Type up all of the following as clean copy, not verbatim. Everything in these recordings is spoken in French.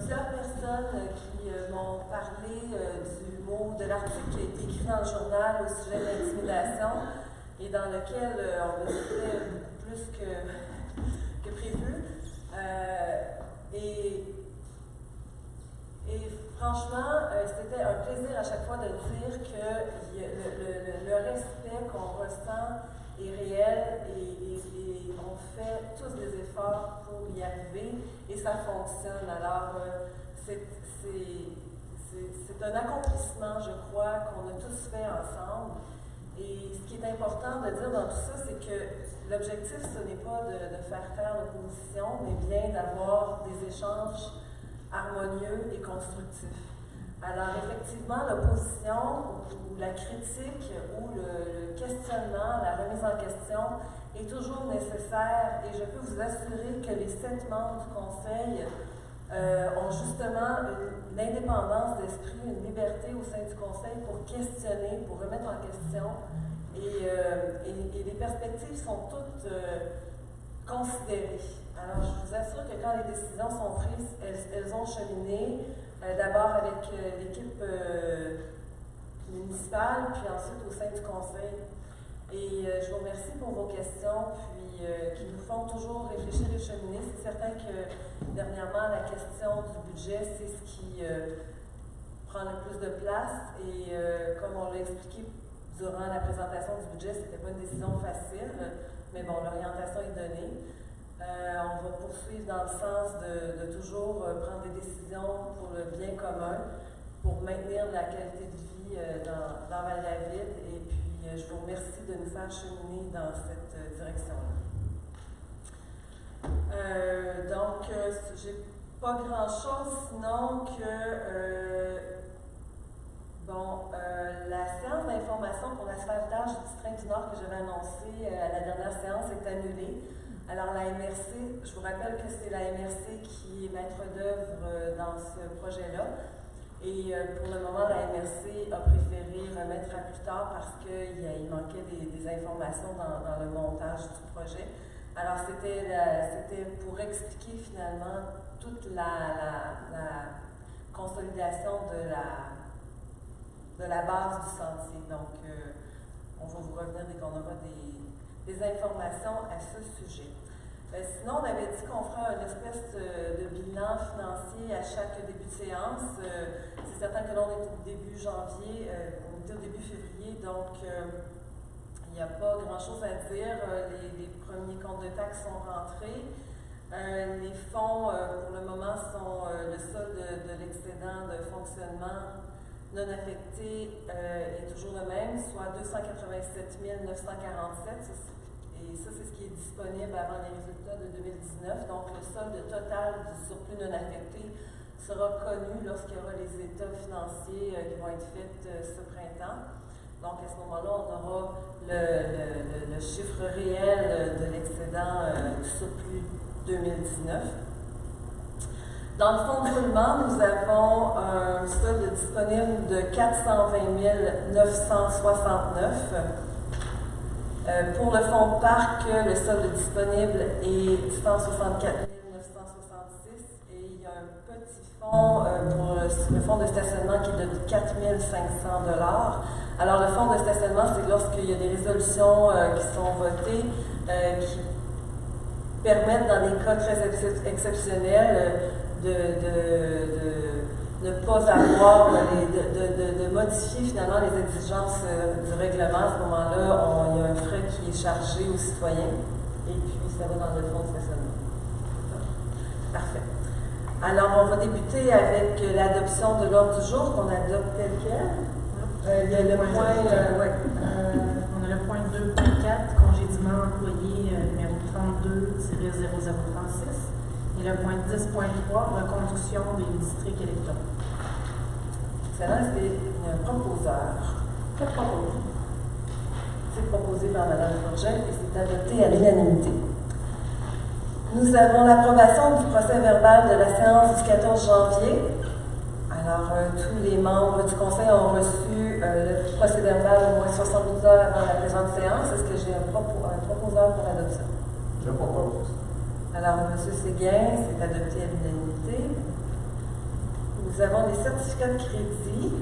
plusieurs personnes qui m'ont parlé de l'article qui a été écrit dans le journal au sujet de l'intimidation et dans lequel on me disait beaucoup plus que prévu. Et franchement, c'était un plaisir à chaque fois de dire que le respect qu'on ressent est réel et on fait tous des efforts pour y arriver et ça fonctionne. Alors, c'est un accomplissement, je crois, qu'on a tous fait ensemble. Et ce qui est important de dire dans tout ça, c'est que l'objectif, ce n'est pas de faire taire l'opposition, mais bien d'avoir des échanges harmonieux et constructifs. Alors, effectivement, l'opposition ou la critique ou le questionnement, la remise en question est toujours nécessaire et je peux vous assurer que les 7 membres du Conseil ont justement l'indépendance d'esprit, une liberté au sein du Conseil pour questionner, pour remettre en question et les perspectives sont toutes considérées. Alors, je vous assure que quand les décisions sont prises, elles ont cheminé d'abord avec l'équipe municipale, puis ensuite au sein du Conseil. Et je vous remercie pour vos questions, puis qui nous font toujours réfléchir et cheminer. C'est certain que dernièrement, la question du budget, c'est ce qui prend le plus de place. Et comme on l'a expliqué durant la présentation du budget, ce n'était pas une décision facile, mais bon, l'orientation est donnée. On va poursuivre dans le sens de toujours prendre des décisions pour le bien commun, pour maintenir la qualité de vie dans Val-David. Et puis, je vous remercie de nous faire cheminer dans cette direction-là. Donc, j'ai pas grand-chose sinon que la séance d'information pour l'asphaltage du district du Nord que j'avais annoncée à la dernière séance est annulée. Alors, la MRC, je vous rappelle que c'est la MRC qui est maître d'œuvre dans ce projet-là. Et pour le moment, la MRC a préféré remettre à plus tard parce qu'il manquait des informations dans le montage du projet. Alors, c'était pour expliquer finalement toute la consolidation de la base du sentier. Donc, on va vous revenir dès qu'on aura des informations à ce sujet. Sinon, on avait dit qu'on ferait une espèce de bilan financier à chaque début de séance. C'est certain que là, on est au début janvier, on était au début février, donc il n'y a pas grand-chose à dire. Les premiers comptes de taxes sont rentrés. Les fonds, pour le moment, sont le solde de l'excédent de fonctionnement non affecté est toujours le même, soit 287 947. Et ça, c'est ce qui est disponible avant les résultats de 2019. Donc, le solde total du surplus non affecté sera connu lorsqu'il y aura les états financiers qui vont être faits ce printemps. Donc, à ce moment-là, on aura le chiffre réel de l'excédent du surplus 2019. Dans le fonds de roulement, nous avons un solde disponible de 420 969. Pour le fonds de parc, le solde disponible est 164 966 et il y a un petit fonds pour le fonds de stationnement qui est de 4 500 $. Alors, le fonds de stationnement, c'est lorsqu'il y a des résolutions qui sont votées qui permettent, dans des cas très exceptionnels, de ne pas avoir, de modifier finalement les exigences du règlement. À ce moment-là, il y a un frais qui est chargé aux citoyens et puis ça va dans le fonds de stationnement. Parfait. Alors, on va débuter avec l'adoption de l'ordre du jour qu'on adopte tel quel. Il y a le point... on a le point 2.4, congédiement employé numéro 32-0036. Et le point 10.3, reconduction des districts électoraux. Excellent, c'est un proposeur. Que propose? C'est proposé par Mme Bourget et c'est adopté à l'unanimité. Nous avons l'approbation du procès verbal de la séance du 14 janvier. Alors, tous les membres du Conseil ont reçu le procès verbal au moins 72 heures avant la présente séance. Est-ce que j'ai un proposeur pour l'adoption? Je propose. Alors, M. Séguin, c'est adopté à l'unanimité. Nous avons des certificats de crédit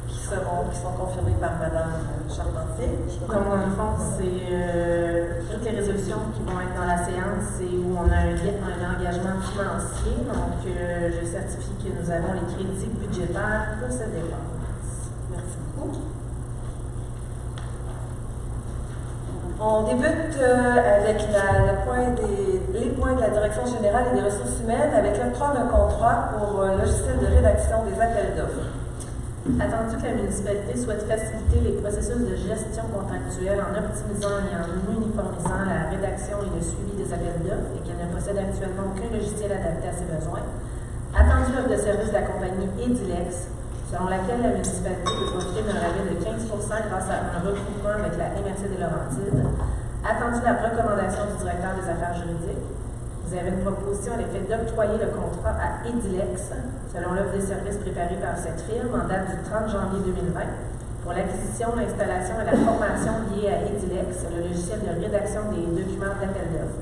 qui sont confirmés par Mme Charpentier. Donc, dans le fond, c'est toutes les résolutions qui vont être dans la séance et où on a un engagement financier. Donc, je certifie que nous avons les crédits budgétaires pour cette dépense. Merci beaucoup. On débute avec les points de la Direction générale et des ressources humaines avec l'octroi d'un contrat pour logiciel de rédaction des appels d'offres. Attendu que la municipalité souhaite faciliter les processus de gestion contractuelle en optimisant et en uniformisant la rédaction et le suivi des appels d'offres et qu'elle ne possède actuellement aucun logiciel adapté à ses besoins. Attendu l'offre de service de la compagnie Edilex, selon laquelle la municipalité peut profiter d'un rabais de 15 grâce à un regroupement avec la MRC des Laurentides. Attendu la recommandation du directeur des affaires juridiques. Vous avez une proposition à l'effet d'octroyer le contrat à Edilex, selon l'offre des services préparée par cette firme en date du 30 janvier 2020, pour l'acquisition, l'installation et la formation liée à Edilex, le logiciel de rédaction des documents d'appel d'offres,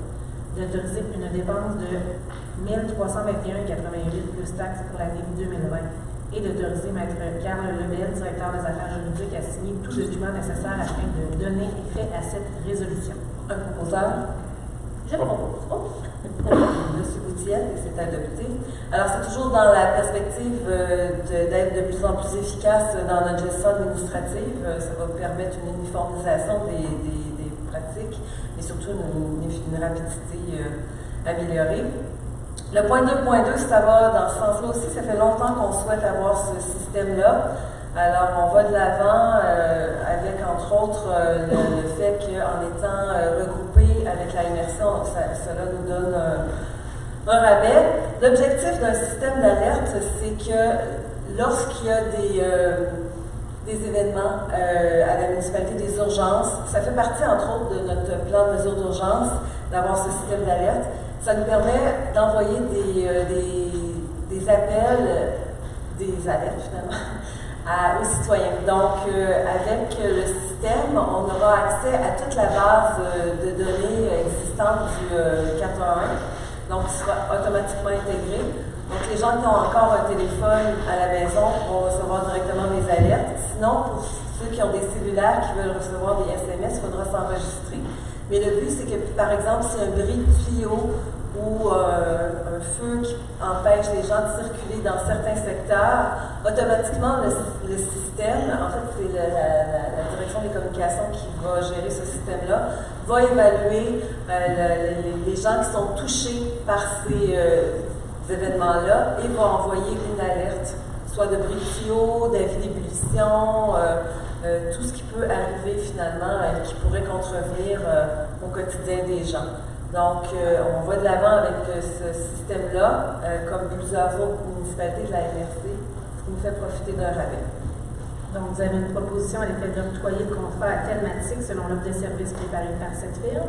d'autoriser une dépense de 1321,88 plus taxes pour l'année 2020 et d'autoriser Maître Carl Lebel, directeur des affaires juridiques, à signer tout document nécessaire afin de donner effet à cette résolution. Un proposeur? Je propose. Monsieur Boutiette, et c'est adopté. Alors, c'est toujours dans la perspective d'être de plus en plus efficace dans notre gestion administrative. Ça va permettre une uniformisation des pratiques et surtout une rapidité améliorée. Le point 2.2, ça va dans ce sens-là aussi. Ça fait longtemps qu'on souhaite avoir ce système-là. Alors, on va de l'avant avec, entre autres, le fait qu'en étant regroupé avec la MRC, cela nous donne un rabais. L'objectif d'un système d'alerte, c'est que lorsqu'il y a des événements à la municipalité, des urgences, ça fait partie, entre autres, de notre plan de mesures d'urgence, d'avoir ce système d'alerte. Ça nous permet d'envoyer des appels, des alertes finalement, aux citoyens. Donc, avec le système, on aura accès à toute la base de données existantes du 411, donc qui sera automatiquement intégrée. Donc, les gens qui ont encore un téléphone à la maison vont recevoir directement des alertes. Sinon, pour ceux qui ont des cellulaires qui veulent recevoir des SMS, il faudra s'enregistrer. Mais le but, c'est que, par exemple, si un bris de tuyau ou un feu qui empêche les gens de circuler dans certains secteurs, automatiquement, le système, en fait, c'est la direction des communications qui va gérer ce système-là, va évaluer les gens qui sont touchés par ces événements-là et va envoyer une alerte, soit de bris de tuyau, d'avis d'ébullition, tout ce qui peut arriver finalement, qui pourrait contrevenir au quotidien des gens. Donc, on va de l'avant avec ce système-là, comme plusieurs autres municipalités de la MRC, ce qui nous fait profiter d'un rabais. Donc, vous avez une proposition à l'effet d'octroyer le contrat à Telmatic selon l'offre de service préparée par cette firme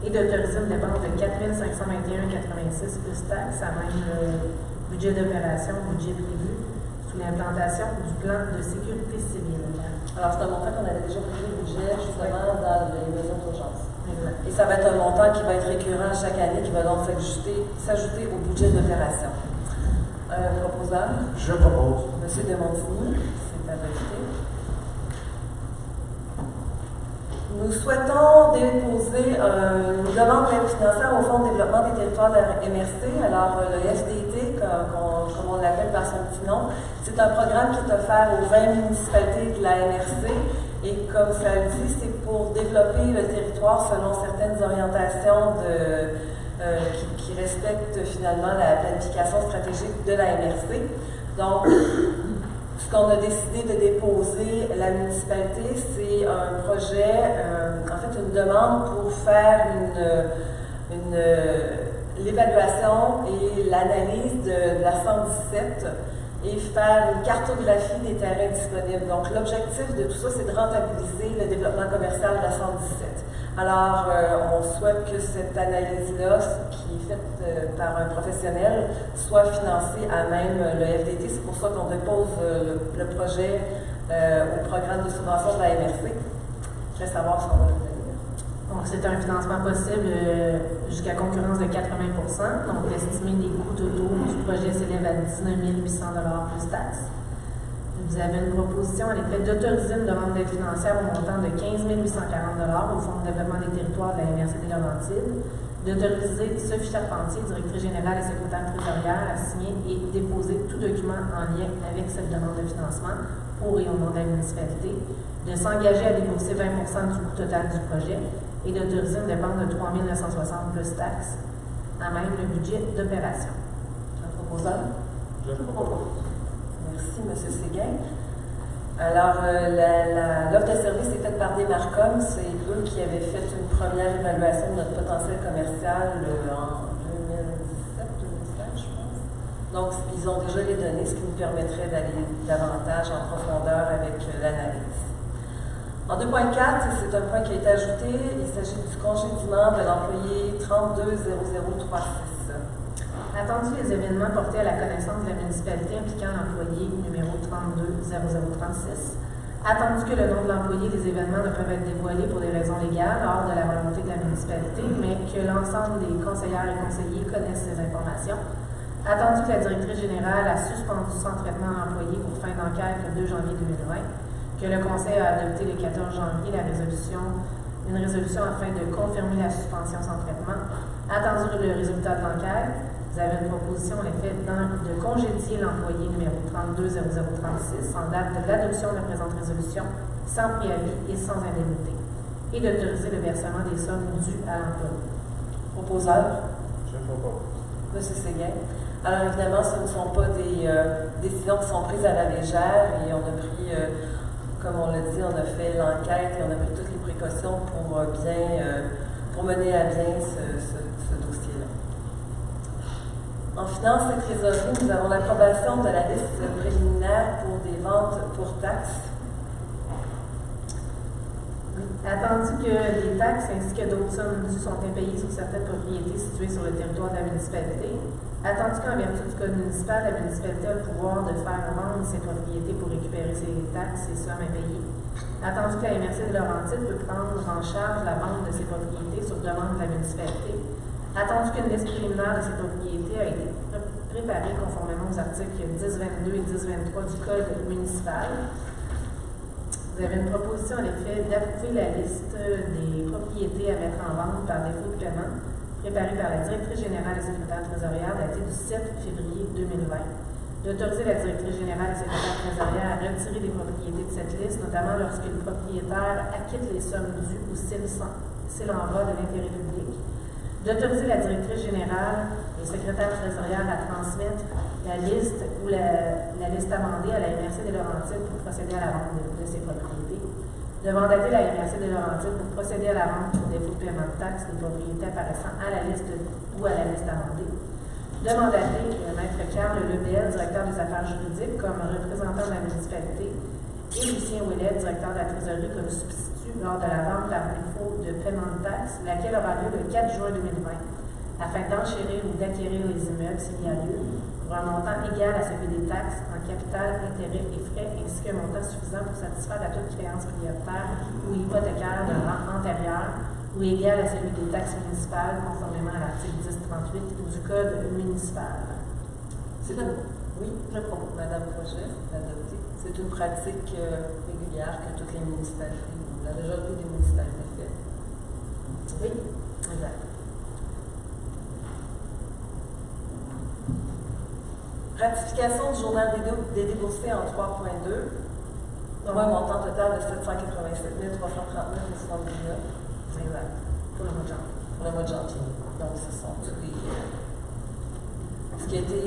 et d'autoriser une dépense de 4 521,86 plus taxes à même le budget d'opération, budget prévu, sous l'implantation du plan de sécurité civile. Alors, c'est un montant qu'on avait déjà prévu le budget, justement, dans les mesures d'urgence. Exact. Et ça va être un montant qui va être récurrent chaque année, qui va donc s'ajouter au budget d'opération. Proposeur? Je propose. Monsieur de Montigny, c'est adopté. Nous souhaitons déposer une demande d'aide financière au Fonds de développement des territoires de la MRC. Alors, le FDT, comme on l'appelle par son petit nom, c'est un programme qui est offert aux 20 municipalités de la MRC. Et comme ça le dit, c'est pour développer le territoire selon certaines orientations qui respectent finalement la planification stratégique de la MRC. Donc, ce qu'on a décidé de déposer la municipalité, c'est un projet, en fait une demande pour faire l'évaluation et l'analyse de la 117 et faire une cartographie des terrains disponibles. Donc, l'objectif de tout ça, c'est de rentabiliser le développement commercial de la 117. Alors, on souhaite que cette analyse-là, qui est faite par un professionnel, soit financée à même le FDT. C'est pour ça qu'on dépose le projet au programme de subvention de la MRC. Je vais savoir ce qu'on va obtenir. Donc, c'est un financement possible jusqu'à concurrence de 80 %. Donc, l'estimé des coûts totaux du projet s'élève à 19 800 $ plus taxes. Vous avez une proposition, en effet, d'autoriser une demande d'aide financière au montant de 15 840 $ au Fonds de développement des territoires de la MRC des Laurentides, d'autoriser Sophie Charpentier, directrice générale et secrétaire trésorière, à signer et déposer tout document en lien avec cette demande de financement pour et au nom de la municipalité, de s'engager à débourser 20 % du coût total du projet et d'autoriser une dépense de 3 960 plus taxes à même le budget d'opération. Un proposeur? Je le propose. Merci, M. Séguin. Alors, l'offre de service est faite par Demarcom. C'est eux qui avaient fait une première évaluation de notre potentiel commercial en 2017-2017, je pense. Donc, ils ont déjà les données, ce qui nous permettrait d'aller davantage en profondeur avec l'analyse. En 2.4, c'est un point qui a été ajouté. Il s'agit du congédiement de l'employé 320036. Attendu les événements portés à la connaissance de la municipalité impliquant l'employé numéro 320036. Attendu que le nom de l'employé des événements ne peuvent être dévoilés pour des raisons légales hors de la volonté de la municipalité, mais que l'ensemble des conseillères et conseillers connaissent ces informations. Attendu que la directrice générale a suspendu son traitement à l'employé pour fin d'enquête le 2 janvier 2020, que le Conseil a adopté le 14 janvier une résolution afin de confirmer la suspension sans traitement. Attendu le résultat de l'enquête, vous avez une proposition en effet de congédier l'employé numéro 320036 en date de l'adoption de la présente résolution, sans préavis et sans indemnité, et d'autoriser le versement des sommes dues à l'employé. Proposeur? Je le propose. M. Séguin. Alors, évidemment, ce ne sont pas des décisions qui sont prises à la légère et on a pris, comme on l'a dit, on a fait l'enquête et on a pris toutes les précautions pour mener à bien ce dossier-là. En finance et trésorerie, nous avons l'approbation de la liste préliminaire pour des ventes pour taxes. Attendu que les taxes ainsi que d'autres sommes dues sont impayées sur certaines propriétés situées sur le territoire de la municipalité. Attendu qu'en vertu du code municipal, la municipalité a le pouvoir de faire vendre ses propriétés pour récupérer ses taxes et sommes impayées. Attendu que la MRC de Laurentides peut prendre en charge la vente de ses propriétés sur demande de la municipalité. Attendu qu'une liste préliminaire de ces propriétés a été préparée conformément aux articles 1022 et 1023 du Code municipal. Vous avez une proposition, en effet, d'approuver la liste des propriétés à mettre en vente par défaut de paiement, préparée par la directrice générale et secrétaire trésorière datée du 7 février 2020. D'autoriser la directrice générale et secrétaire trésorière à retirer des propriétés de cette liste, notamment lorsque le propriétaire acquitte les sommes dues ou s'il en va de l'intérêt public. D'autoriser la directrice générale et secrétaire trésorière à transmettre la liste ou la liste amendée à la MRC des Laurentides pour procéder à la vente de ses propriétés. De mandater la MRC des Laurentides pour procéder à la vente pour défaut de paiement de taxes des propriétés apparaissant à la liste ou à la liste amendée. De mandater Maître Carl Lebel, directeur des affaires juridiques, comme représentant de la municipalité, et Lucien Ouellet, directeur de la trésorerie, comme substitut lors de la vente par défaut de paiement de taxes, laquelle aura lieu le 4 juin 2020, afin d'enchérir ou d'acquérir les immeubles s'il y a lieu, pour un montant égal à celui des taxes en capital, intérêts et frais, ainsi qu'un montant suffisant pour satisfaire à toute créance prioritaire ou hypothécaire d'un rang antérieur, ou égal à celui des taxes municipales, conformément à l'article 1038 du Code municipal. Oui, je propose, Madame Projet, d'adopter. C'est une pratique régulière que toutes les municipalités, la majorité des municipalités fait. Oui, exact. Ratification du journal des déboursés en 3.2. Donc, un montant total de 787 339,79. Exact. Pour le mois de janvier. Pour le mois de janvier. Donc, ce sont tous les. Ce qui a été.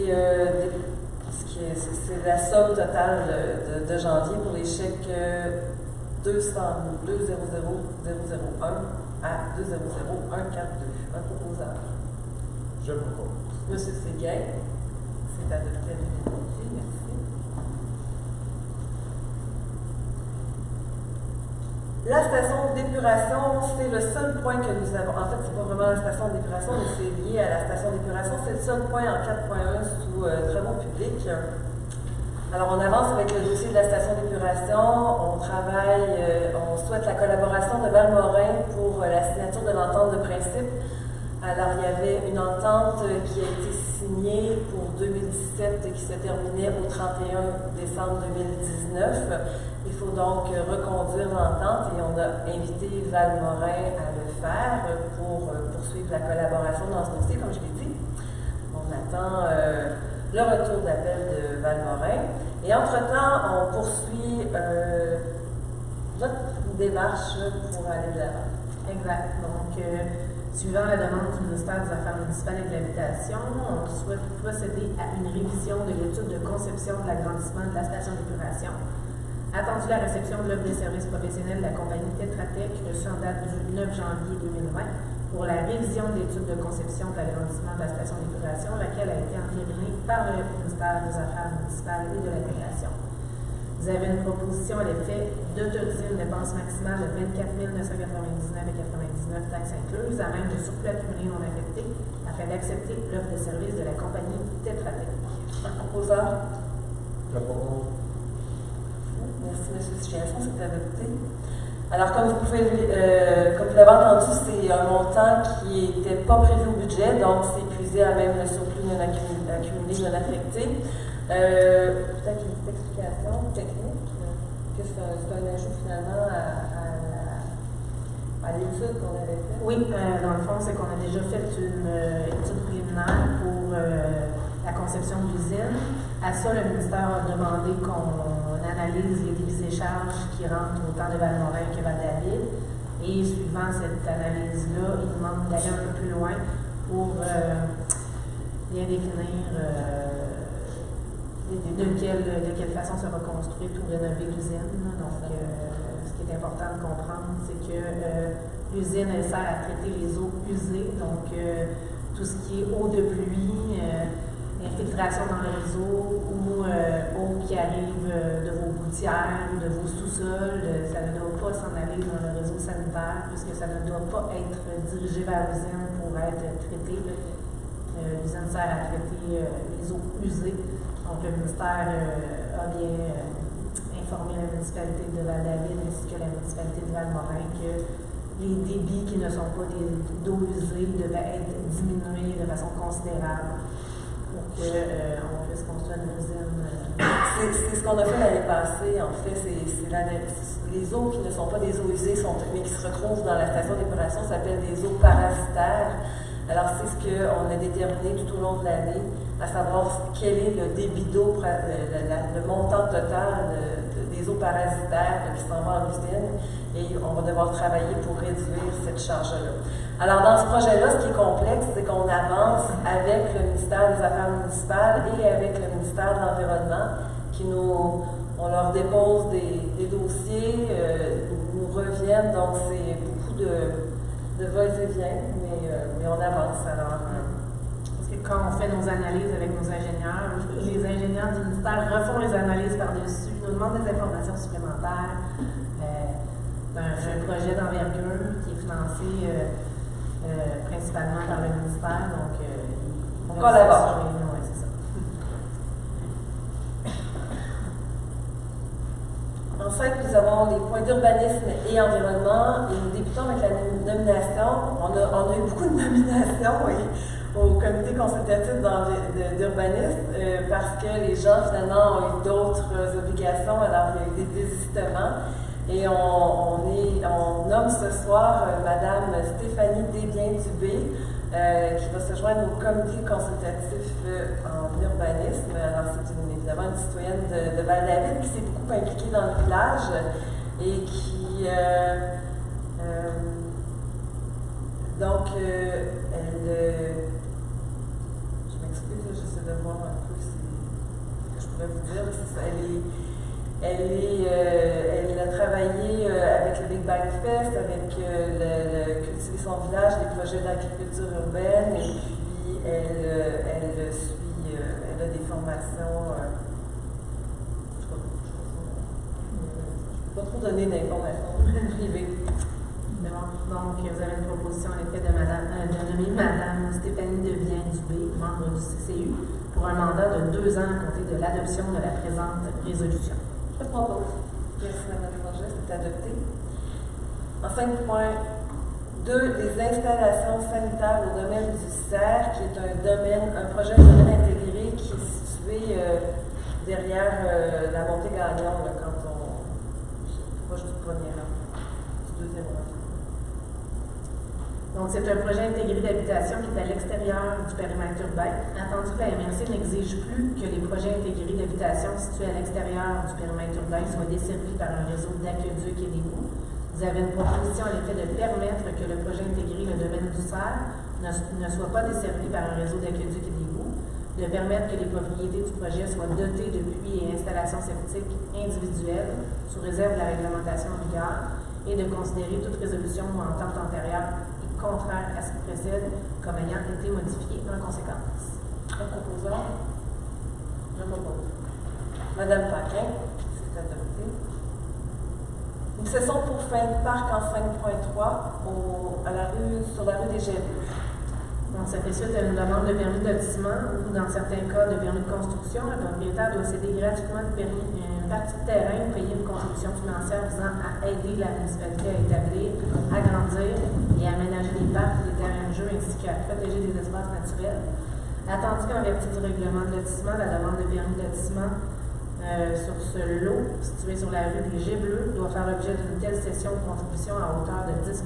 C'est la somme totale de janvier pour les chèques 200,000,001 à 200,142. Un proposeur. Je le propose. Monsieur Séguin. C'est adopté à l'unanimité. Merci. La station d'épuration, c'est le seul point que nous avons. En fait, c'est pas vraiment la station d'épuration, mais c'est lié à la station d'épuration. C'est le seul point en 4.1 sous travaux publics. Alors, on avance avec le dossier de la station d'épuration. On travaille, on souhaite la collaboration de Val-Morin pour la signature de l'entente de principe. Alors, il y avait une entente qui a été signée pour 2017 et qui se terminait au 31 décembre 2019. Il faut donc reconduire l'entente et on a invité Val-Morin à le faire pour poursuivre la collaboration dans ce dossier, comme je l'ai dit. On attend le retour d'appel de Val-Morin. Et entre-temps, on poursuit notre démarche pour aller de l'avant. Exact. Donc, suivant la demande du ministère des Affaires municipales et de l'Habitation, on souhaite procéder à une révision de l'étude de conception de l'agrandissement de la station d'épuration. Attendu la réception de l'offre des services professionnels de la compagnie Tetra Tech reçue en date du 9 janvier 2020 pour la révision de l'étude de conception de l'agrandissement de la station d'épuration, laquelle a été entérinée par le ministère des Affaires municipales et de l'Habitation. Vous avez une proposition à l'effet d'autoriser une dépense maximale de 24 999,99 taxes incluses, à même de surplus accumulé non affecté, afin d'accepter l'offre de service de la compagnie Tetra Tech. Proposeur? J'approuve. Merci, M. Chiasson, c'est adopté. Alors, comme vous l'avez entendu, c'est un montant qui n'était pas prévu au budget, donc c'est épuisé à même le surplus non accumulé, non affecté. Peut-être une petite explication technique, que c'est un ajout finalement à l'étude qu'on avait faite. Oui, dans le fond, c'est qu'on a déjà fait une étude préliminaire pour la conception de l'usine. À ça, le ministère a demandé qu'on analyse les débits et charges qui rentrent autant de Val-Morin que Val-David. Et suivant cette analyse-là, il demande d'aller un peu plus loin pour bien définir de quelle façon sera construite ou rénovée l'usine. Donc, ce qui est important de comprendre, c'est que l'usine, elle sert à traiter les eaux usées, donc tout ce qui est eau de pluie, infiltration dans le réseau ou eau qui arrive de vos gouttières ou de vos sous-sols, ça ne doit pas s'en aller dans le réseau sanitaire puisque ça ne doit pas être dirigé vers l'usine pour être traité. L'usine sert à traiter les eaux usées. Donc, le ministère a bien informé la municipalité de Val-David ainsi que la municipalité de Val-Morin que les débits qui ne sont pas d'eau usée devaient être diminués de façon considérable pour qu'on puisse construire une usine. C'est ce qu'on a fait l'année passée, en fait. Les eaux qui ne sont pas des eaux usées, mais qui se retrouvent dans la station d'épuration, s'appellent des eaux parasitaires. Alors, c'est ce qu'on a déterminé tout au long de l'année, à savoir quel est le débit d'eau, le montant total des eaux parasitaires qui s'en vont en usine, et on va devoir travailler pour réduire cette charge-là. Alors, dans ce projet-là, ce qui est complexe, c'est qu'on avance avec le ministère des Affaires municipales et avec le ministère de l'Environnement, on leur dépose des dossiers, nous reviennent, donc c'est beaucoup de va-et-vient, mais on avance. Alors, parce que quand on fait nos analyses avec nos ingénieurs, les ingénieurs du ministère refont les analyses par-dessus, nous demandent des informations supplémentaires. C'est un projet d'envergure qui est financé principalement par le ministère, donc on collabore. Oui, c'est ça. Ensuite, nous avons les points d'urbanisme et environnement et nous débutons avec la nomination. On a eu beaucoup de nominations au comité consultatif d'urbanisme parce que les gens finalement ont eu d'autres obligations, alors il y a eu des désistements. Et on nomme ce soir Madame Stéphanie Desbiens-Dubé qui va se joindre au comité consultatif en urbanisme. Alors, c'est évidemment une citoyenne de Val-David qui s'est beaucoup impliquée dans le village et qui, je m'excuse, j'essaie de voir un peu ce que je pourrais vous dire. Elle a travaillé avec le Big Bang Fest, avec le Cultiver son village, les projets d'agriculture urbaine, et puis elle a des formations. Je ne peux pas trop donner d'informations privées. Donc, vous avez une proposition à l'effet de nommer Mme Stéphanie Desbiens-Dubé, membre du CCU, pour un mandat de 2 ans à compter de l'adoption de la présente résolution. Je propose. Merci, Mme Forget, c'est adopté. En 5.2, les installations sanitaires au domaine du CERF, qui est un projet de domaine intégré qui est situé derrière la montée Gagnon, là, quand on proche du premier rang, du deuxième rang. Donc, c'est un projet intégré d'habitation qui est à l'extérieur du périmètre urbain. Attendu que la MRC n'exige plus que les projets intégrés d'habitation situés à l'extérieur du périmètre urbain soient desservis par un réseau d'aqueducs et d'égouts. Vous avez une proposition à l'effet de permettre que le projet intégré, le domaine du CERF, ne soit pas desservi par un réseau d'aqueducs et d'égouts, de permettre que les propriétés du projet soient dotées de puits et installations septiques individuelles sous réserve de la réglementation en vigueur et de considérer toute résolution ou entente antérieure contraire à ce qui précède comme ayant été modifiée en conséquence. Un proposeur? Je propose. Madame Paquin, c'est adopté. Nous cessons pour fin de parc en 5.3 sur la rue des Gévaux. Donc, ça fait suite à une demande de permis de lotissement ou, dans certains cas, de permis de construction. Le propriétaire doit céder gratuitement une partie de terrain ou payer une contribution financière visant à aider la municipalité à établir, agrandir et aménager des parcs, des terrains de jeu ainsi qu'à protéger des espaces naturels. Attendu qu'en vertu du règlement de lotissement, la demande de permis de lotissement sur ce lot situé sur la rue des Gébleux doit faire l'objet d'une telle cession de contribution à hauteur de 10 %.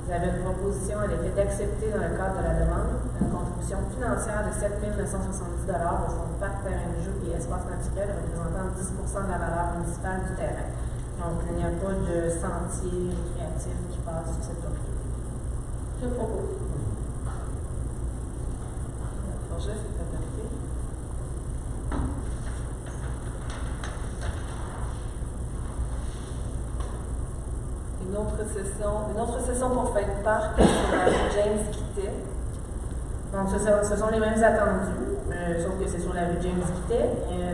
Vous avez une proposition à l'effet d'accepter dans le cadre de la demande une contribution financière de 7 970 au fonds de parc, terrain de jeu et espace naturel représentant 10 % de la valeur municipale du terrain. Donc, il n'y a pas de sentier récréatif qui passe sur cette propriété. Je propose. Le projet est adopté. Une autre session pour fin de parc sur la rue James Quittet. Donc, ce sont les mêmes attendus, sauf que c'est sur la rue James Quittet.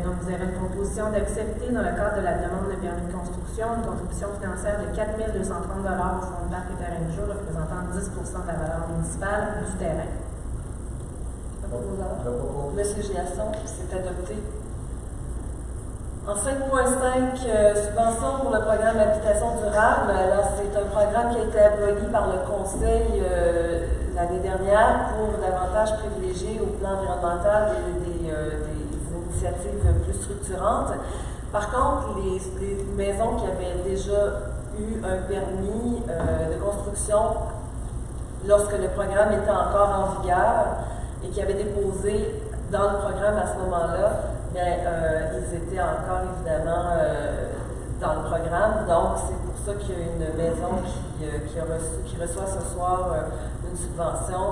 Donc, vous avez une proposition d'accepter, dans le cadre de la demande de permis de construction, une contribution financière de 4 230 au fonds de parc et terrain de jeu, représentant 10 % de la valeur municipale du terrain. Monsieur Giasson, c'est adopté. En 5.5, subvention pour le programme Habitation durable. Alors, c'est un programme qui a été aboli par le Conseil l'année dernière pour davantage privilégier au plan environnemental des initiatives plus structurantes. Par contre, les maisons qui avaient déjà eu un permis de construction lorsque le programme était encore en vigueur et qui avaient déposé dans le programme à ce moment-là, ils étaient encore évidemment dans le programme. Donc, c'est pour ça qu'il y a une maison qui reçoit ce soir une subvention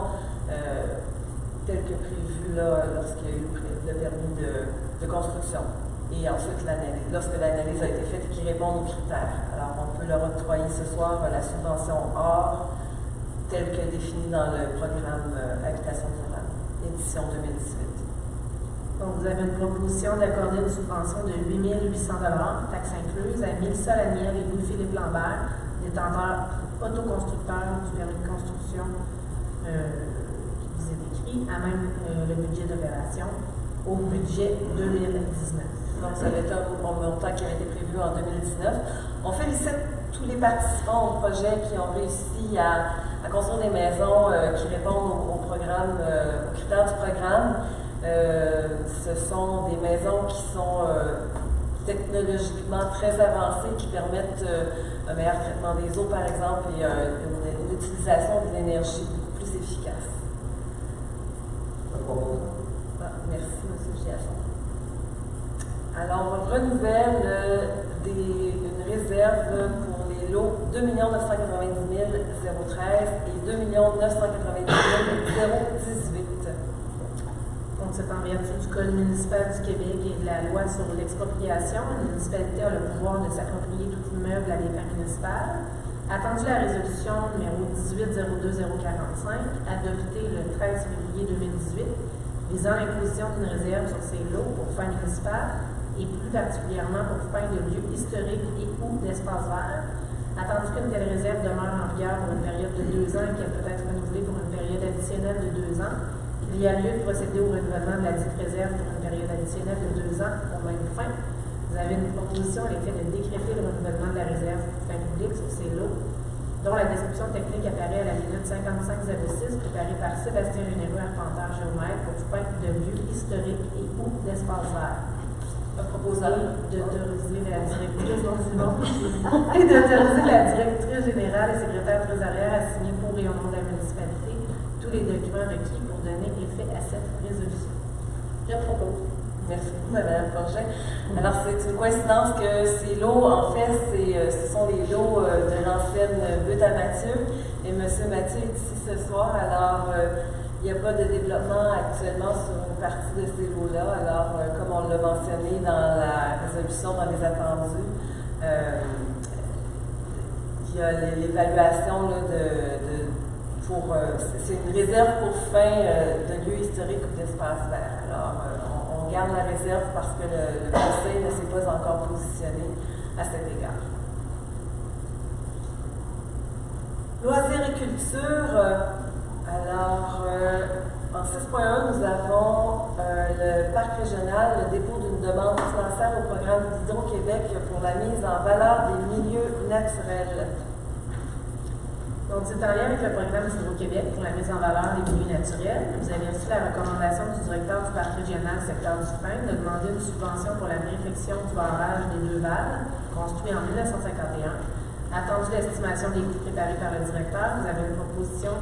telle que prévue lorsqu'il y a eu le permis de construction. Et ensuite, lorsque l'analyse a été faite et qui répond aux critères. Alors, on peut leur octroyer ce soir la subvention hors telle que définie dans le programme Habitation durable, édition 2018. Donc, vous avez une proposition d'accorder une subvention de 8 800 taxes incluses, à Mélissa Laniel et Louis-Philippe Lambert, détenteurs autoconstructeurs du permis de construction qui vous est décrit, à même le budget d'opération, au budget 2019. Donc, ça va être un montant qui avait été prévu en 2019. On félicite tous les participants au projet qui ont réussi à construire des maisons qui répondent au programme, aux critères du programme. Ce sont des maisons qui sont technologiquement très avancées, qui permettent un meilleur traitement des eaux, par exemple, et une utilisation de l'énergie beaucoup plus efficace. Merci, M. Giasson. Alors, on renouvelle une réserve pour les lots 2 990 013 et 2 990 018. Donc, c'est en vertu du Code municipal du Québec et de la loi sur l'expropriation. La municipalité a le pouvoir de s'approprier tout immeuble à des fins municipales. Attendu la résolution numéro 18-02-045, adoptée le 13 février 2018, visant l'imposition d'une réserve sur ces lots pour fins municipales et plus particulièrement pour fin de lieux historiques et ou d'espaces verts. Attendu qu'une telle réserve demeure en vigueur pour une période de 2 ans et qu'elle peut être renouvelée pour une période additionnelle de 2 ans, et Il y a lieu de procéder au renouvellement de la dite réserve pour une période additionnelle de 2 ans aux mêmes fins. Vous avez une proposition à l'effet de décréter le renouvellement de la réserve pour fin publique sur ces lots, dont la description technique apparaît à la minute 5506, préparée par Sébastien Généreux, arpenteur géomètre, pour fin de lieu historique et ou d'espace vert. Proposant D'autoriser la directrice et d'autoriser la directrice générale et secrétaire trésorière à signer pour et au nom de la municipalité tous les documents requis pour donner effet à cette résolution. Je propose. Merci beaucoup, Mme Forget. Alors, c'est une coïncidence que ces lots, en fait, ce sont les lots de l'ancienne butte à Mathieu. Et M. Mathieu est ici ce soir. Alors, il n'y a pas de développement actuellement sur une partie de ces lots-là. Alors, comme on l'a mentionné dans la résolution, dans les attendus, il y a l'évaluation c'est une réserve pour fin de lieu historique ou d'espace vert. Alors, on garde la réserve parce que le Conseil ne s'est pas encore positionné à cet égard. Loisirs et culture. Alors, en 6.1, nous avons le Parc régional, le dépôt d'une demande financière au programme d'Hydro-Québec pour la mise en valeur des milieux naturels. Donc, c'est en lien avec le programme d'Hydro-Québec pour la mise en valeur des milieux naturels. Vous avez reçu la recommandation du directeur du Parc régional secteur du Frein de demander une subvention pour la réfection du barrage des Deux Valles, construit en 1951. Attendu l'estimation des coûts préparés par le directeur, vous avez une proposition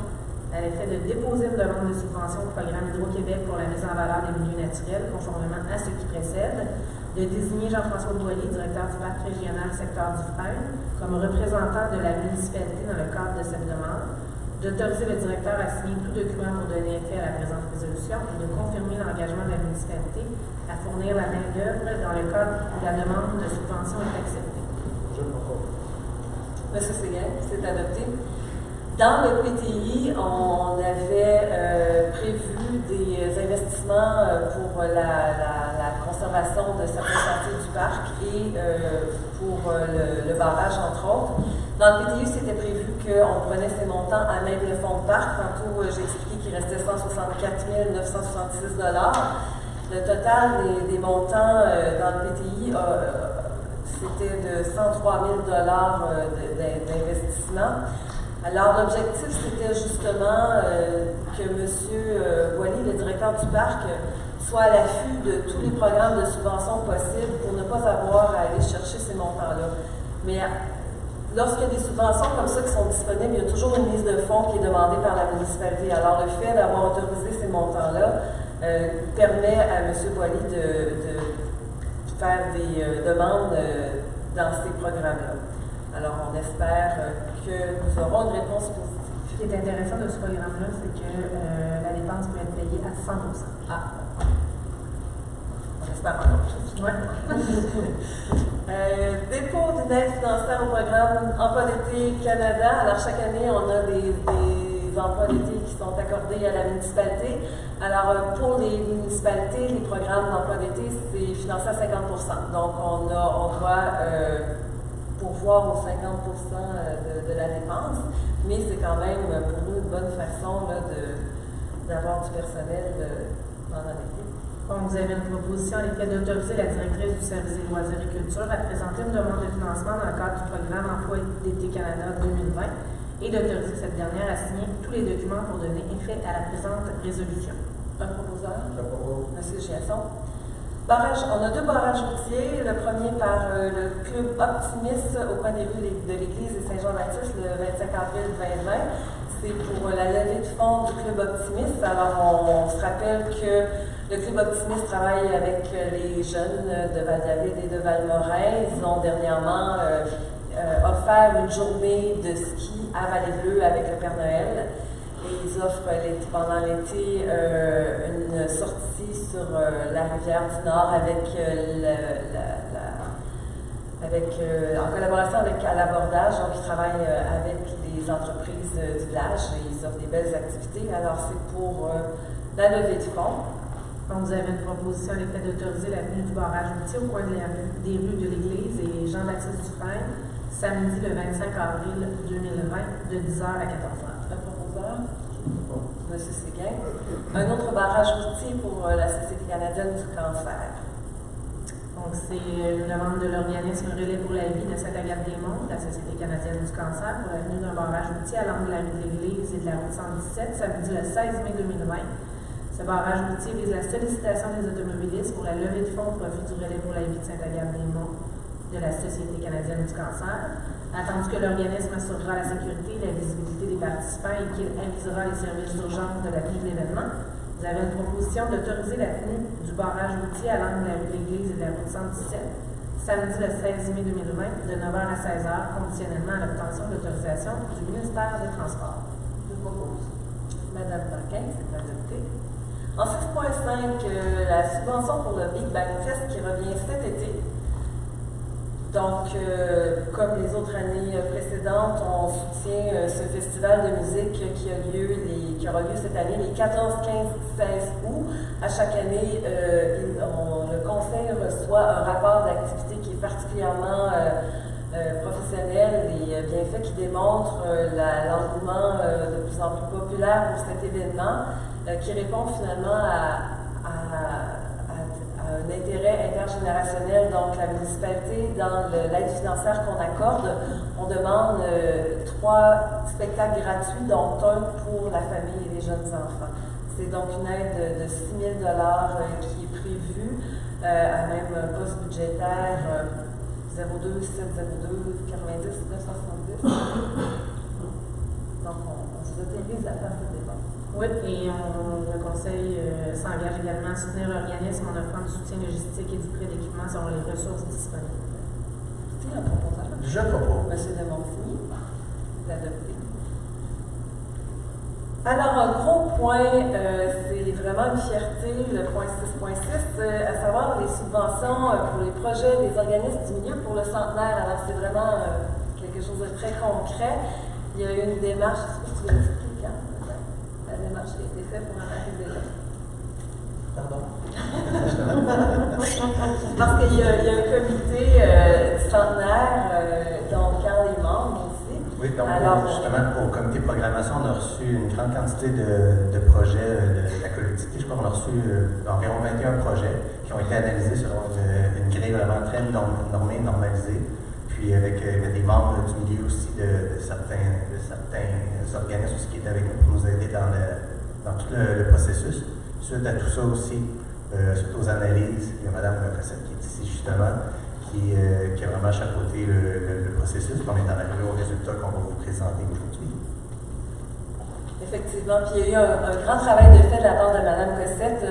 à l'effet de déposer une demande de subvention au programme Hydro-Québec pour la mise en valeur des milieux naturels, conformément à ce qui précède, de désigner Jean-François Boilly, directeur du Parc régional secteur du Frein, comme représentant de la municipalité dans le cadre de cette demande, d'autoriser le directeur à signer tout document pour donner effet à la présente résolution et de confirmer l'engagement de la municipalité à fournir la main-d'œuvre dans le cadre où la demande de subvention est acceptée. Je propose. Monsieur Séguin, c'est adopté. Dans le PTI, on avait prévu des investissements pour la conservation de certains sentiers du parc et pour le barrage, entre autres. Dans le PTI, c'était prévu qu'on prenait ces montants à même le fonds de parc. Tantôt, j'ai expliqué qu'il restait 164 966 $. Le total des montants dans le PTI, c'était de 103 000 $ d'investissement. Alors, l'objectif, c'était justement que M. Boilly, le directeur du parc, soit à l'affût de tous les programmes de subvention possibles pour ne pas avoir à aller chercher ces montants-là. Mais lorsqu'il y a des subventions comme ça qui sont disponibles, il y a toujours une mise de fonds qui est demandée par la municipalité. Alors, le fait d'avoir autorisé ces montants-là permet à M. Boilly de faire des demandes dans ces programmes-là. Alors, on espère que nous aurons une réponse positive. Ce qui est intéressant de ce programme-là, c'est que la dépense peut être payée à 100 %. Ah! On espère encore chose. Oui. Dépôt d'une aide financière au programme Emploi d'été Canada. Alors, chaque année, on a des emplois d'été qui sont accordés à la municipalité. Alors, pour les municipalités, les programmes d'emploi d'été, c'est financé à 50 %. Donc, on doit pourvoir aux 50 % de la dépense, mais c'est quand même pour nous une bonne façon d'avoir du personnel pendant l'été. Donc, vous avez une proposition à l'effet d'autoriser la directrice du service des loisirs et culture à présenter une demande de financement dans le cadre du programme Emploi d'été Canada 2020 et d'autoriser cette dernière à signer tous les documents pour donner effet à la présente résolution. Un proposeur? Je propose. Monsieur Giasson. On a 2 barrages routiers. Le premier par le Club Optimiste au coin des rues de l'Église et Saint-Jean-Baptiste le 25 avril 2020. C'est pour la levée de fonds du Club Optimiste. Alors, on se rappelle que le Club Optimiste travaille avec les jeunes de Val-David et de Val-Morin. Ils ont dernièrement offert une journée de ski à Vallée-Bleue avec le Père Noël. Et ils offrent pendant l'été une sortie sur la rivière du Nord en collaboration avec À l'abordage. Donc, ils travaillent avec des entreprises du village et ils offrent des belles activités. Alors, c'est pour la levée de fonds. Donc, vous avez une proposition à l'effet d'autoriser la tenue du barrage routier au coin des rues de l'Église et Jean-Baptiste Dufresne, samedi le 25 avril 2020, de 10h à 14h. Le proposeur? M. Séguin. Un autre barrage routier pour la Société canadienne du cancer. Donc, c'est une demande de l'organisme Relais pour la vie de Sainte-Agathe-des-Monts, la Société canadienne du cancer, pour la venue d'un barrage routier à l'angle de la rue de l'Église et de la route 117, samedi le 16 mai 2020. Ce barrage routier vise la sollicitation des automobilistes pour la levée de fonds au profit du Relais pour la vie de Sainte-Agathe-des-Monts de la Société canadienne du cancer, attendu que l'organisme assurera la sécurité et la visibilité des participants et qu'il avisera les services d'urgence de la tenue de l'événement. Vous avez une proposition d'autoriser la tenue du barrage routier à l'angle de la rue de l'Église et de la route 117, samedi le 16 mai 2020, de 9h à 16h, conditionnellement à l'obtention de l'autorisation du ministère des Transports. Je propose. Madame Paquin, c'est adopté. En 6.5, la subvention pour le Big Bang Fest qui revient cet été. Donc, comme les autres années précédentes, on soutient ce festival de musique qui aura lieu cette année, les 14, 15, 16 août. À chaque année, le conseil reçoit un rapport d'activité qui est particulièrement professionnel et bien fait, qui démontre l'engouement de plus en plus populaire pour cet événement, qui répond finalement à un intérêt intergénérationnel. Donc, la municipalité, dans l'aide financière qu'on accorde, on demande 3 spectacles gratuits, dont un pour la famille et les jeunes enfants. C'est donc une aide de 6 000 $ qui est prévue à même poste budgétaire 02 702 90 970. Donc, on vous autorise à faire ce débat. Oui, et le Conseil s'engage également à soutenir l'organisme en offrant du soutien logistique et du prêt d'équipement selon les ressources disponibles. C'est un proposeur. Je propose. Monsieur de Montigny, l'adopter. Alors, un gros point, c'est vraiment une fierté, le point 6.6, à savoir les subventions pour les projets des organismes du milieu pour le centenaire. Alors, c'est vraiment quelque chose de très concret. Il y a eu une démarche, je ne sais pas si tu l'as expliqué quand. La démarche a été faite pour en arriver là. Pardon? Parce qu'il y a un comité centenaire dont Carl est membre aussi. Oui, donc alors, justement, au comité de programmation, on a reçu une grande quantité de projets de la collectivité. Je crois qu'on a reçu environ 21 projets qui ont été analysés selon une grille vraiment très normée, normalisée. Puis avec des membres du milieu aussi de certains organismes aussi qui étaient avec nous pour nous aider dans tout le processus. Suite à tout ça aussi, suite aux analyses, il y a Mme Cossette qui est ici justement, qui a vraiment chapeauté le processus. On est arrivé au résultat qu'on va vous présenter aujourd'hui. Effectivement, puis il y a eu un grand travail de fait de la part de Mme Cossette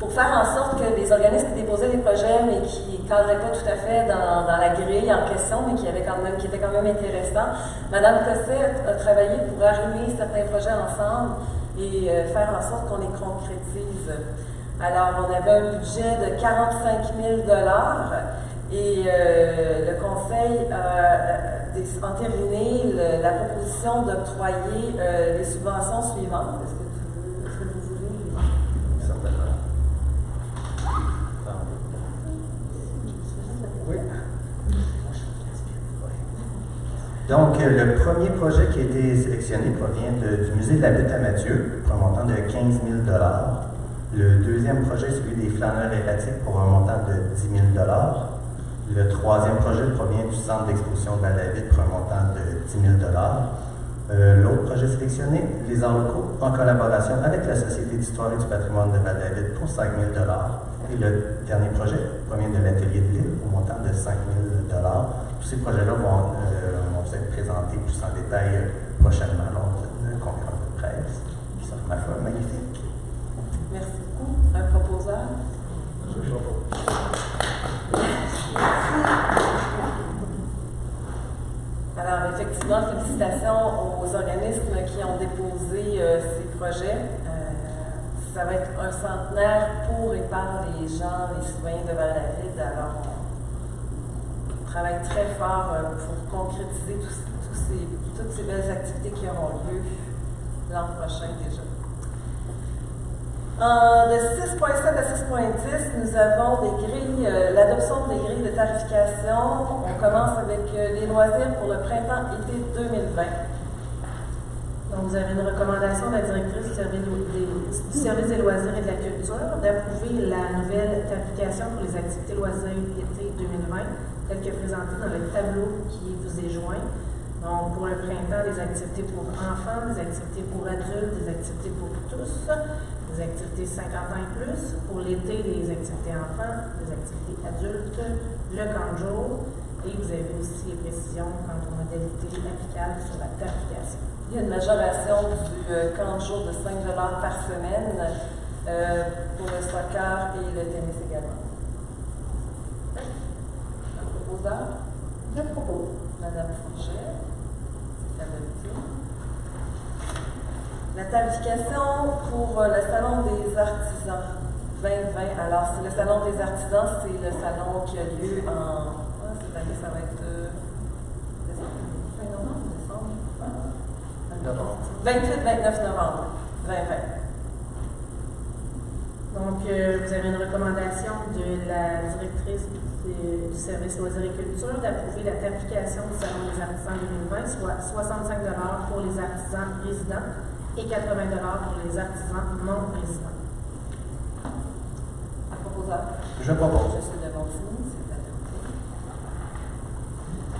pour faire en sorte que les organismes qui déposaient des projets, mais qui ne cadraient pas tout à fait dans la grille en question, mais qui étaient quand même intéressants, Mme Cossette a travaillé pour arrimer certains projets ensemble et faire en sorte qu'on les concrétise. Alors, on avait un budget de 45 000 $ et le Conseil a entériné la proposition d'octroyer les subventions suivantes. Est-ce que vous voulez? Certainement. Oui. Donc, le premier projet qui a été sélectionné provient du musée de la Butte à Mathieu, pour un montant de 15 000 $. Le deuxième projet est celui des flâneurs erratiques pour un montant de 10 000 $. Le troisième projet provient du centre d'exposition de Val-David pour un montant de 10 000 $. L'autre projet sélectionné, les arts locaux, en collaboration avec la Société d'histoire et du patrimoine de Val-David pour 5 000 $. Et le dernier projet provient de l'Atelier de Lille au montant de 5 000 $. Tous ces projets-là vont être présentés plus en détail prochainement lors d'une conférence de presse qui sera, ma foi, magnifique. Merci beaucoup. Un proposeur? Je propose. Alors, effectivement, félicitations aux organismes qui ont déposé ces projets. Ça va être un centenaire pour et par les gens, les citoyens de Val-David. Alors, on travaille très fort pour concrétiser toutes ces belles activités qui auront lieu l'an prochain déjà. De 6.7 à 6.10, nous avons des grilles, l'adoption des grilles de tarification. On commence avec les loisirs pour le printemps-été 2020. Donc, vous avez une recommandation de la directrice du service des loisirs et de la culture d'approuver la nouvelle tarification pour les activités loisirs été 2020, telle que présentée dans le tableau qui vous est joint. Donc, pour le printemps, des activités pour enfants, des activités pour adultes, des activités pour tous, des activités 50 ans et plus. Pour l'été, des activités enfants, des activités adultes, le camp de jour. Et vous avez aussi les précisions quant aux modalités applicables sur la tarification. Il y a une majoration du camp de jour de 5 $ par semaine pour le soccer et le tennis également. Un proposeur? Je propose. Madame Fourget. C'est adopté. La tarification pour le Salon des artisans 2020. Alors, c'est le Salon des artisans, c'est le salon qui a lieu en... cette année, ça va être... fin novembre, décembre? 28-29 novembre 2020. Donc, vous avez une recommandation de la directrice du service loisirs et culture d'approuver la tarification du Salon des artisans 2020, soit 65 $ pour les artisans résidents et 80 $ pour les artisans non résidents. Proposeur. Je propose. Monsieur de Montigny, c'est adopté.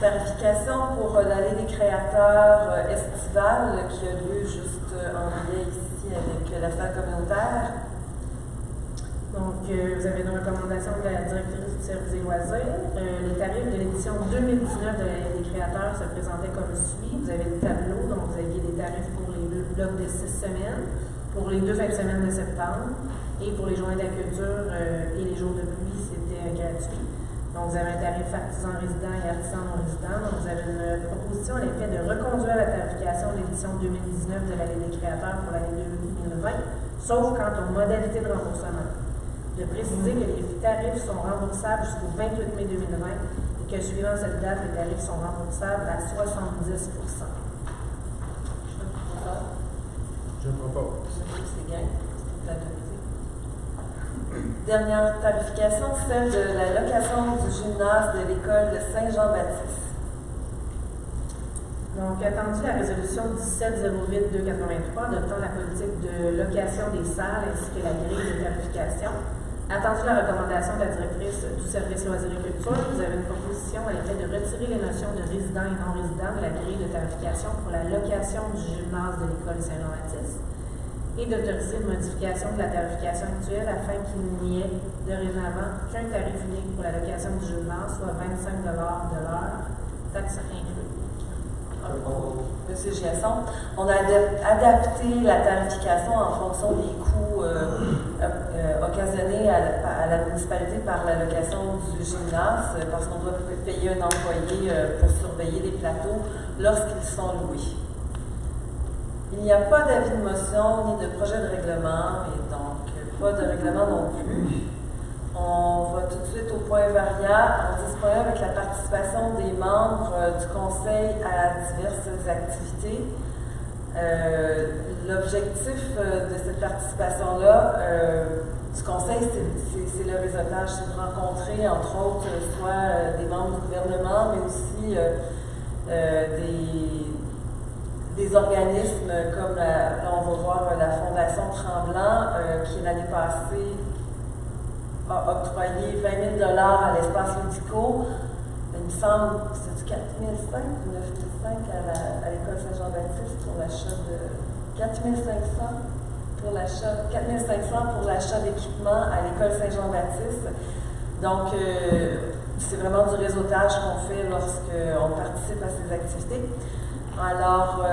Tarification pour l'allée des créateurs estivale qui a lieu juste en juillet ici avec la salle communautaire. Donc, vous avez une recommandation de la directrice du service des loisirs. Les tarifs de l'édition 2019 de l'année des créateurs se présentaient comme suit. Vous avez le tableau, donc vous aviez des tarifs pour les blocs de 6 semaines, pour les 2 fins de semaine de septembre, et pour les journées de la culture et les jours de pluie, c'était gratuit. Donc, vous avez un tarif artisan résident et artisan non résident. Donc, vous avez une proposition à l'effet de reconduire la tarification de l'édition 2019 de l'année des créateurs pour l'année 2020, sauf quant aux modalités de remboursement. De préciser que les tarifs sont remboursables jusqu'au 28 mai 2020 et que suivant cette date, les tarifs sont remboursables à 70 %. Je propose. Monsieur Séguin, c'est adopté. Dernière tarification, celle de la location du gymnase de l'école de Saint-Jean-Baptiste. Donc, attendu la résolution 1708-283 adoptant la politique de location des salles ainsi que la grille de tarification. Attendu la recommandation de la directrice du service loisirs et culture, vous avez une proposition à l'effet de retirer les notions de résidents et non-résidents de la grille de tarification pour la location du gymnase de l'école Saint-Jean-Baptiste et d'autoriser une modification de la tarification actuelle afin qu'il n'y ait dorénavant qu'un tarif unique pour la location du gymnase, soit 25 $ de l'heure, taxes incluses. Monsieur Giasson, on a adapté la tarification en fonction des coûts occasionnés à la municipalité par la location du gymnase, parce qu'on doit payer un employé pour surveiller les plateaux lorsqu'ils sont loués. Il n'y a pas d'avis de motion ni de projet de règlement, et donc pas de règlement non plus. On va tout de suite au point variant, en disposant avec la participation des membres du conseil à diverses activités. L'objectif de cette participation-là du conseil, c'est le réseautage, c'est de rencontrer entre autres soit des membres du gouvernement, mais aussi des organismes comme, là on va voir la Fondation Tremblant, qui l'année passée a octroyé 20 000 $ à l'espace Ludico. Il me semble, c'est du 4 500 ou 9 500 à l'école Saint-Jean-Baptiste pour l'achat de 4 500 pour l'achat d'équipements à l'école Saint-Jean-Baptiste. Donc, c'est vraiment du réseautage qu'on fait lorsqu'on participe à ces activités. Alors,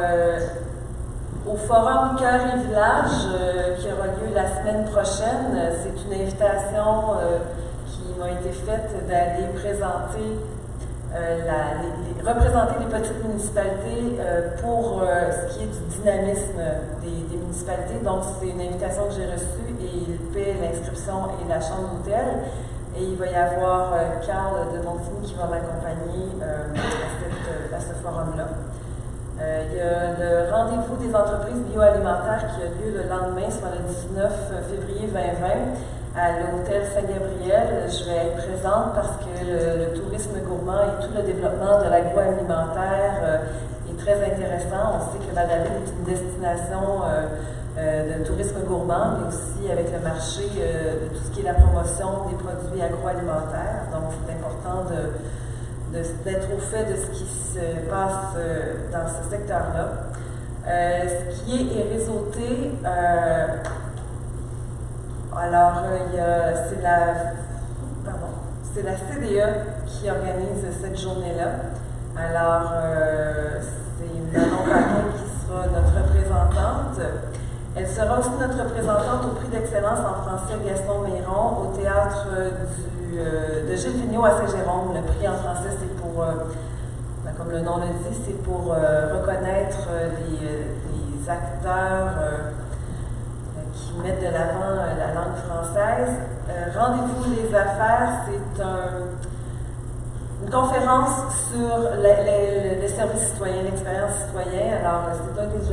au Forum Cœur et Village, qui aura lieu la semaine prochaine, c'est une invitation qui m'a été faite d'aller présenter, représenter les petites municipalités pour ce qui est du dynamisme des municipalités. Donc, c'est une invitation que j'ai reçue et il paie l'inscription et la chambre d'hôtel. Et il va y avoir Carl de Montigny qui va m'accompagner à ce forum-là. Il y a le rendez-vous des entreprises bioalimentaires qui a lieu le lendemain, soit le 19 février 2020, à l'hôtel Saint-Gabriel. Je vais être présente parce que le tourisme gourmand et tout le développement de l'agroalimentaire est très très intéressant. On sait que Val-David est une destination de tourisme gourmand, mais aussi avec le marché de tout ce qui est la promotion des produits agroalimentaires. Donc, c'est important d'être au fait de ce qui se passe dans ce secteur-là. Ce qui est réseauté, alors c'est la CDE qui organise cette journée-là. Alors, c'est Manon Paquin qui sera notre représentante. Elle sera aussi notre représentante au prix d'excellence en français Gaston Mayron au théâtre de Gilles Vigneault à Saint-Jérôme. Le prix en français, c'est pour, comme le nom le dit, c'est pour reconnaître les acteurs qui mettent de l'avant la langue française. Rendez-vous les affaires, c'est une conférence sur le service citoyen, l'expérience citoyenne. Alors, c'est un des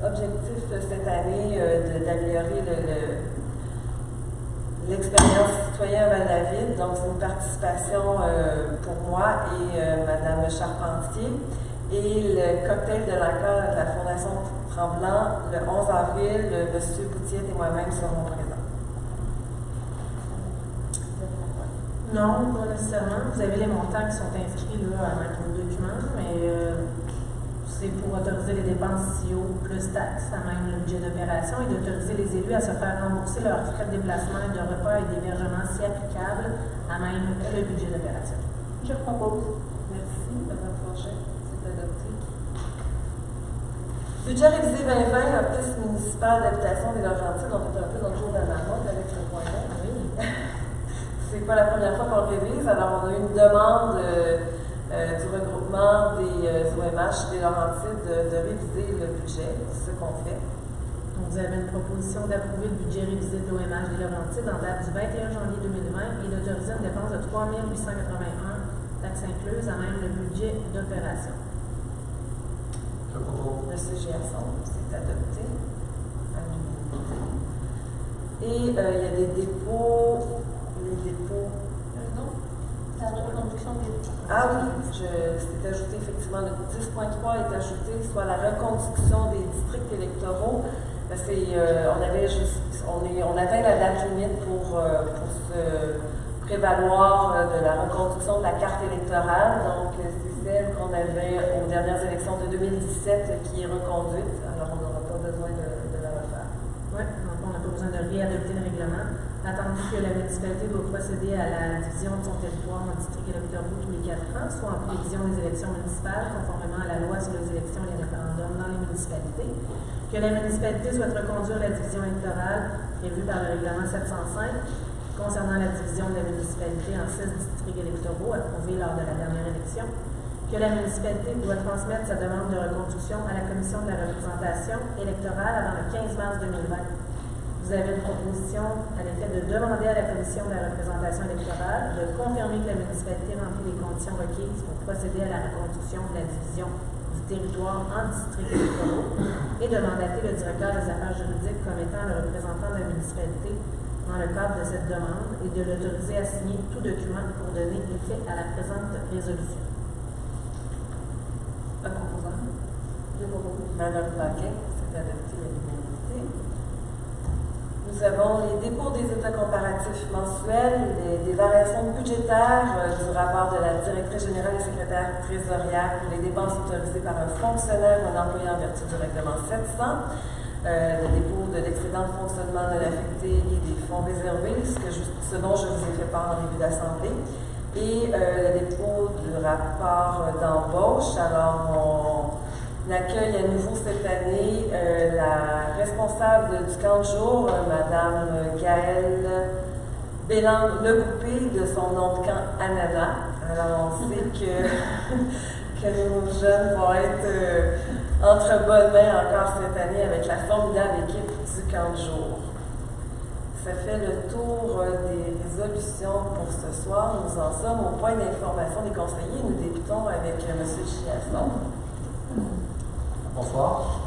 objectifs cette année d'améliorer l'expérience citoyenne à Val-David. Donc, c'est une participation pour moi et Mme Charpentier. Et le cocktail de l'accord de la Fondation Tremblant, le 11 avril, M. Boutiette et moi-même seront présents. Non, pas nécessairement. Vous avez les montants qui sont inscrits là, dans vos documents, mais c'est pour autoriser les dépenses CIO plus taxes, à même le budget d'opération, et d'autoriser les élus à se faire rembourser leurs frais de déplacement, de repas et d'hébergement si applicable, à même le budget d'opération. Je propose. Merci, Mme Projet. C'est adopté. Budget révisé 2020, Office municipal d'habitation des Laurentides. On est un peu dans le jour de la marmotte avec ce point-là. Oui. C'est pas la première fois qu'on le révise. Alors, on a eu une demande du regroupement des OMH des Laurentides de réviser le budget. C'est ce qu'on fait. Donc, vous avez une proposition d'approuver le budget révisé de l'OMH des Laurentides en date du 21 janvier 2020 et d'autoriser une dépense de 3 881, taxes incluses, à même le budget d'opération. Je propose. Monsieur Giasson, c'est adopté. Et il y a des dépôts. Les dépôts. Non, c'est la reconduction des. Ah oui, c'est ajouté effectivement. Le 10.3 est ajouté, soit la reconduction des districts électoraux. On atteint la date limite pour se prévaloir de la reconduction de la carte électorale. Donc, c'est celle qu'on avait aux dernières élections de 2017 qui est reconduite. Alors, on n'aura pas besoin de la refaire. Oui, donc on n'a pas besoin de réadopter le règlement. Attendu que la municipalité doit procéder à la division de son territoire en districts électoraux tous les 4 ans, soit en prévision des élections municipales, conformément à la loi sur les élections et les référendums dans les municipalités. Que la municipalité souhaite reconduire la division électorale prévue par le règlement 705 concernant la division de la municipalité en 6 districts électoraux approuvés lors de la dernière élection. Que la municipalité doit transmettre sa demande de reconduction à la commission de la représentation électorale avant le 15 mars 2020. Vous avez une proposition à l'effet de demander à la commission de la représentation électorale de confirmer que la municipalité remplit les conditions requises pour procéder à la reconduction de la division du territoire en districts électoraux et de mandater le directeur des affaires juridiques comme étant le représentant de la municipalité dans le cadre de cette demande et de l'autoriser à signer tout document pour donner effet à la présente résolution. Un proposant. Madame Paquin, c'est adopté à l'unanimité. Nous avons les dépôts des états comparatifs mensuels, des variations budgétaires du rapport de la directrice générale et secrétaire trésorière pour les dépenses autorisées par un fonctionnaire ou un employé en vertu du règlement 700, le dépôt de l'excédent de fonctionnement de l'affecté et des fonds réservés, ce dont je vous ai fait part en début d'assemblée, et le dépôt du rapport d'embauche. Alors, on accueille à nouveau cette année la responsable du camp de jour, Mme Gaëlle Bélan-Legoupé, de son nom de camp Anana. Alors, on sait que nos jeunes vont être entre bonnes mains encore cette année avec la formidable équipe du camp de jour. Ça fait le tour des résolutions pour ce soir. Nous en sommes au point d'information des conseillers. Nous débutons avec M. Chiasson. Bonsoir.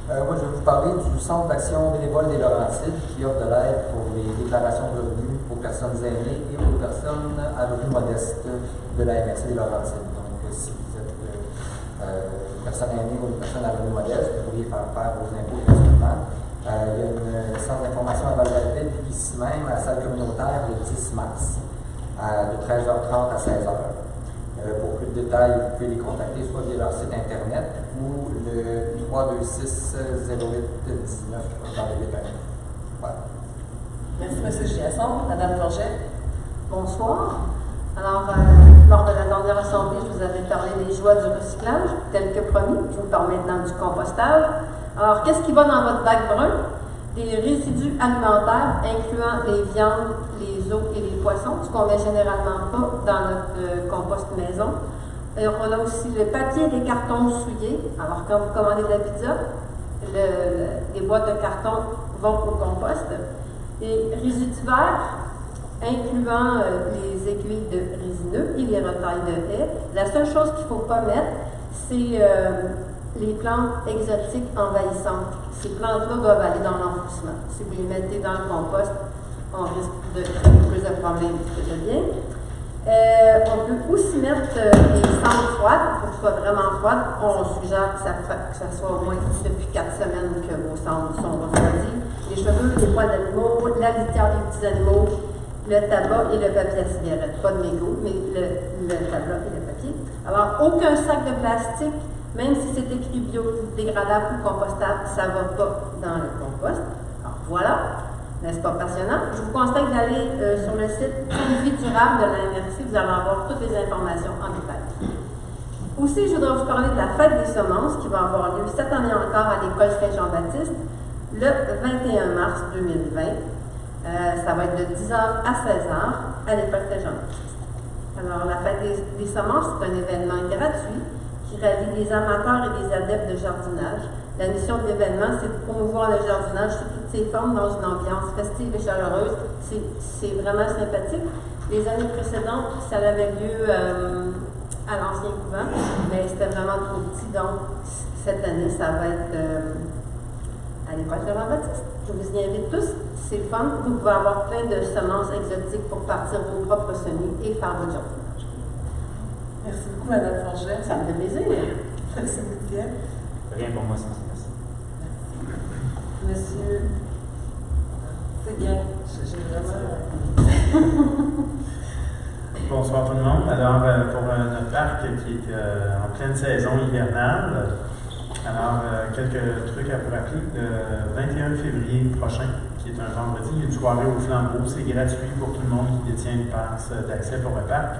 Moi, je vais vous parler du Centre d'action bénévole des Laurentides qui offre de l'aide pour les déclarations de revenus aux personnes aînées et aux personnes à revenus modestes de la MRC des Laurentides. Donc, si vous êtes aux personnes aînées ou aux personnes à revenus modestes, vous pourriez faire faire vos impôts gratuitement. Il y a une centre d'information à Val-d'Alpine, puis ici même, à la salle communautaire, le 10 mars, de 13h30 à 16h. Pour plus de détails, vous pouvez les contacter soit via leur site internet ou le 326-08-19 dans le détail. Voilà. Merci, M. Giasson. Madame Forget. Bonsoir. Alors, lors de la dernière assemblée, je vous avais parlé des joies du recyclage, tel que promis. Je vous parle maintenant du compostage. Alors, qu'est-ce qui va dans votre bac brun? Des résidus alimentaires, incluant les viandes, les os et les poissons, ce qu'on ne met généralement pas dans notre compost maison. Et on a aussi le papier et les cartons souillés. Alors, quand vous commandez de la pizza, les boîtes de carton vont au compost. Et résidus verts, incluant les aiguilles de résineux et les retailles de haies. La seule chose qu'il ne faut pas mettre, c'est les plantes exotiques envahissantes. Ces plantes-là doivent aller dans l'enfouissement. Si vous les mettez dans le compost, on risque de créer plus de problèmes que de bien. On peut aussi mettre des cendres froides, pour que ce soit vraiment froide. On suggère que ça soit au moins depuis 4 semaines que vos cendres sont refroidies. Les cheveux, les poils d'animaux, la litière des petits animaux, le tabac et le papier à cigarette. Pas de mégots, mais le tabac et le papier. Alors, aucun sac de plastique, même si c'est écrit biodégradable ou compostable, ça ne va pas dans le compost. Alors, voilà. N'est-ce pas passionnant? Je vous conseille d'aller sur le site Une vie durable de la MRC. Vous allez avoir toutes les informations en détail. Aussi, je voudrais vous parler de la fête des semences qui va avoir lieu cette année encore à l'école Saint-Jean-Baptiste le 21 mars 2020. Ça va être de 10h à 16h à l'école Saint-Jean-Baptiste. Alors, la fête des semences, c'est un événement gratuit qui rallie des amateurs et des adeptes de jardinage. La mission de l'événement, c'est de promouvoir le jardinage sous toutes ses formes dans une ambiance festive et chaleureuse. C'est vraiment sympathique. Les années précédentes, ça avait lieu à l'ancien couvent, mais c'était vraiment trop petit. Donc, cette année, ça va être à l'école de Jean-Baptiste. Je vous y invite tous. C'est fun. Vous pouvez avoir plein de semences exotiques pour partir vos propres semis et faire votre jardinage. Merci beaucoup, Mme Forget. Ça me fait plaisir. Merci beaucoup. Rien pour moi, ça. Monsieur, c'est bien. J'ai vraiment. Bonsoir tout le monde. Alors, pour notre parc qui est en pleine saison hivernale, alors quelques trucs à vous rappeler. Le 21 février prochain, qui est un vendredi, il y a une soirée au Flambeau. C'est gratuit pour tout le monde qui détient une passe d'accès pour le parc.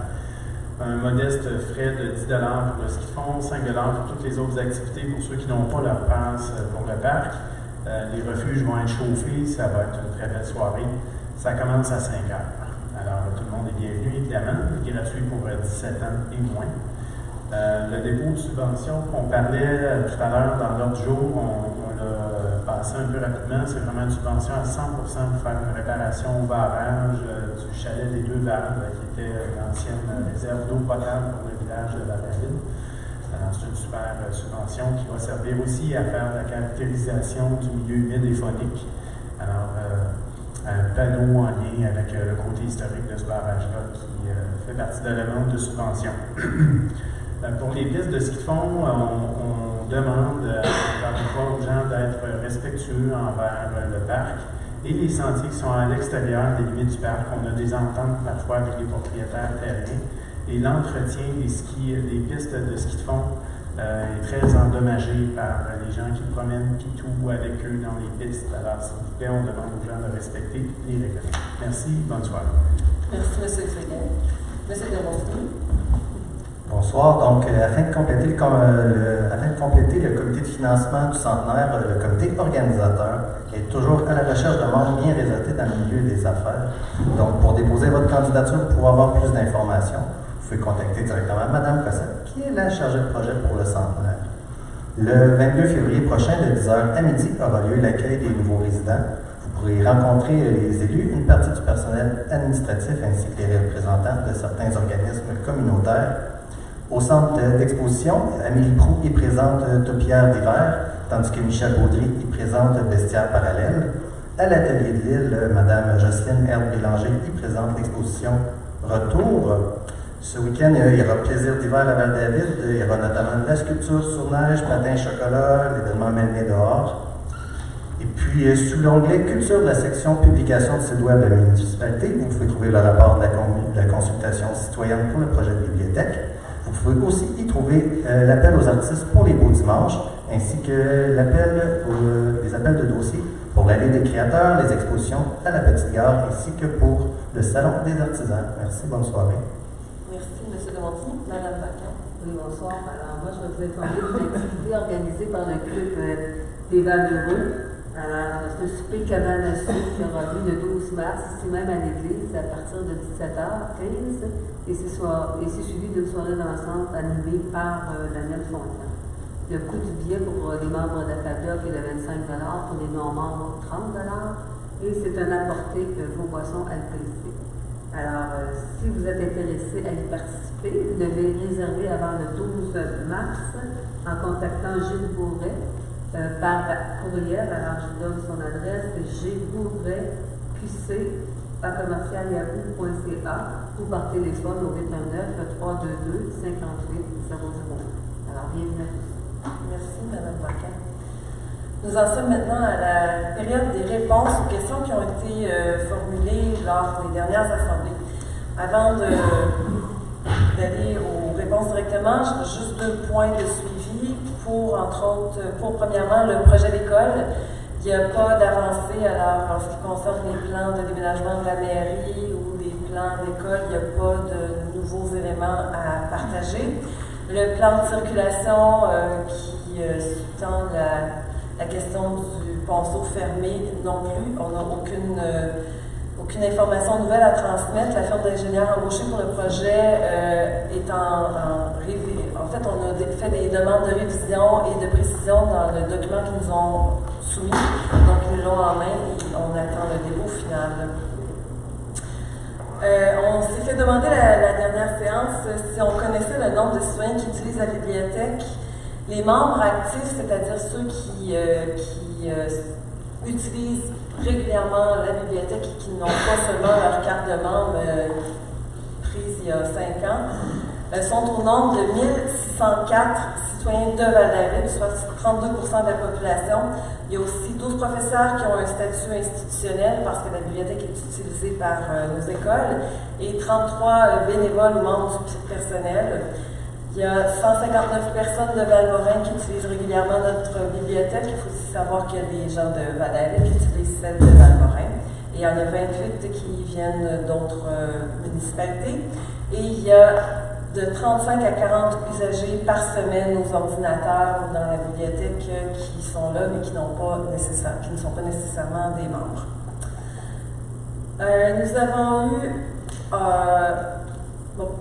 Un modeste frais de 10 $ pour le ski de fond, 5 $ pour toutes les autres activités pour ceux qui n'ont pas leur passe pour le parc. Les refuges vont être chauffés, ça va être une très belle soirée. Ça commence à 5 heures. Alors, tout le monde est bienvenu, évidemment, gratuit pour 17 ans et moins. Le dépôt de subvention qu'on parlait tout à l'heure dans l'ordre du jour, on l'a passé un peu rapidement. C'est vraiment une subvention à 100% pour faire une réparation au barrage du chalet des Deux Valves, qui était l'ancienne réserve d'eau potable pour le village de la Valide. Alors, c'est une super subvention qui va servir aussi à faire la caractérisation du milieu humide et phonique. Alors, un panneau en lien avec le côté historique de ce barrage-là qui fait partie de la demande de subvention. Pour les pistes de ski de fond, on demande encore une fois aux gens d'être respectueux envers le parc et les sentiers qui sont à l'extérieur des limites du parc. On a des ententes parfois avec les propriétaires terriens. Et l'entretien des pistes de ski de fond est très endommagé par les gens qui promènent pitou avec eux dans les pistes. Alors, s'il vous plaît, on demande aux gens de respecter les règles. Merci, bonne soirée. Merci, M. Seguin. M. Desrosiers. Bonsoir. Donc, afin de compléter le comité de financement du centenaire, le comité organisateur est toujours à la recherche de membres bien réseautés dans le milieu des affaires. Donc, pour déposer votre candidature, vous pourrez avoir plus d'informations. Vous pouvez contacter directement Mme Cossette, qui est la chargée de projet pour le centenaire. Le 22 février prochain, de 10h à midi, aura lieu l'accueil des nouveaux résidents. Vous pourrez rencontrer les élus, une partie du personnel administratif ainsi que les représentants de certains organismes communautaires. Au centre d'exposition, Amélie Proux y présente Topiaire d'hiver, tandis que Michel Baudry y présente Bestiaire parallèle. À l'atelier de Lille, Mme Jocelyne Herbe-Bélanger y présente l'exposition Retour. Ce week-end, il y aura plaisir d'hiver à Val-David. Il y aura notamment de la sculpture sur neige, patin chocolat, l'événement Mener dehors. Et puis, sous l'onglet Culture de la section Publication de site web de la municipalité, vous pouvez trouver le rapport de la consultation citoyenne pour le projet de bibliothèque. Vous pouvez aussi y trouver l'appel aux artistes pour les beaux dimanches, ainsi que les appels de dossiers pour l'allée des créateurs, les expositions à la Petite Gare, ainsi que pour le Salon des artisans. Merci, bonne soirée. Merci, M. Demonty. Madame Bacquin. Oui, bonsoir. Alors, moi, je vais vous informer d'une activité organisée par le club des Valeureux. Alors, c'est un souper cabane à sucre qui aura lieu le 12 mars, ici même à l'église, à partir de 17h15. Et c'est suivi d'une soirée d'ensemble animée par Daniel Fontaine. Le coût du billet pour les membres de la FADOC est de 25 $, pour les non-membres, 30 $. Et c'est un apporté vos boissons LPC. Alors, si vous êtes intéressé à y participer, vous devez réserver avant le 12 mars en contactant Gilles Bourret par courriel. Alors, je vous donne son adresse, gbourret.qc@yahoo.ca ou par téléphone au 819-322-5800. Alors, bienvenue à tous. Merci, Mme Bacquin. Nous en sommes maintenant à la période des réponses aux questions qui ont été formulées lors des dernières assemblées. Avant d'aller aux réponses directement, j'ai juste 2 points de suivi pour, entre autres, premièrement, le projet d'école. Il n'y a pas d'avancée alors en ce qui concerne les plans de déménagement de la mairie ou les plans d'école. Il n'y a pas de nouveaux éléments à partager. Le plan de circulation qui sous-tend la question du ponceau fermé non plus. On n'a aucune information nouvelle à transmettre. La firme d'ingénieurs embauchée pour le projet est en fait, on a fait des demandes de révision et de précision dans le document qu'ils nous ont soumis. Donc, ils l'ont en main et on attend le dépôt final. On s'est fait demander la dernière séance si on connaissait le nombre de citoyens qui utilisent la bibliothèque. Les membres actifs, c'est-à-dire ceux qui utilisent régulièrement la bibliothèque et qui n'ont pas seulement leur carte de membre prise il y a 5 ans, sont au nombre de 1604 citoyens de Val-David, soit 32% de la population. Il y a aussi 12 professeurs qui ont un statut institutionnel parce que la bibliothèque est utilisée par nos écoles et 33 bénévoles ou membres du personnel. Il y a 159 personnes de Val-Morin qui utilisent régulièrement notre bibliothèque. Il faut aussi savoir qu'il y a des gens de Val-David qui utilisent celle de Val-Morin. Et il y en a 28 qui viennent d'autres municipalités. Et il y a de 35 à 40 usagers par semaine aux ordinateurs ou dans la bibliothèque qui sont là, mais qui ne sont pas nécessairement des membres. Nous avons eu,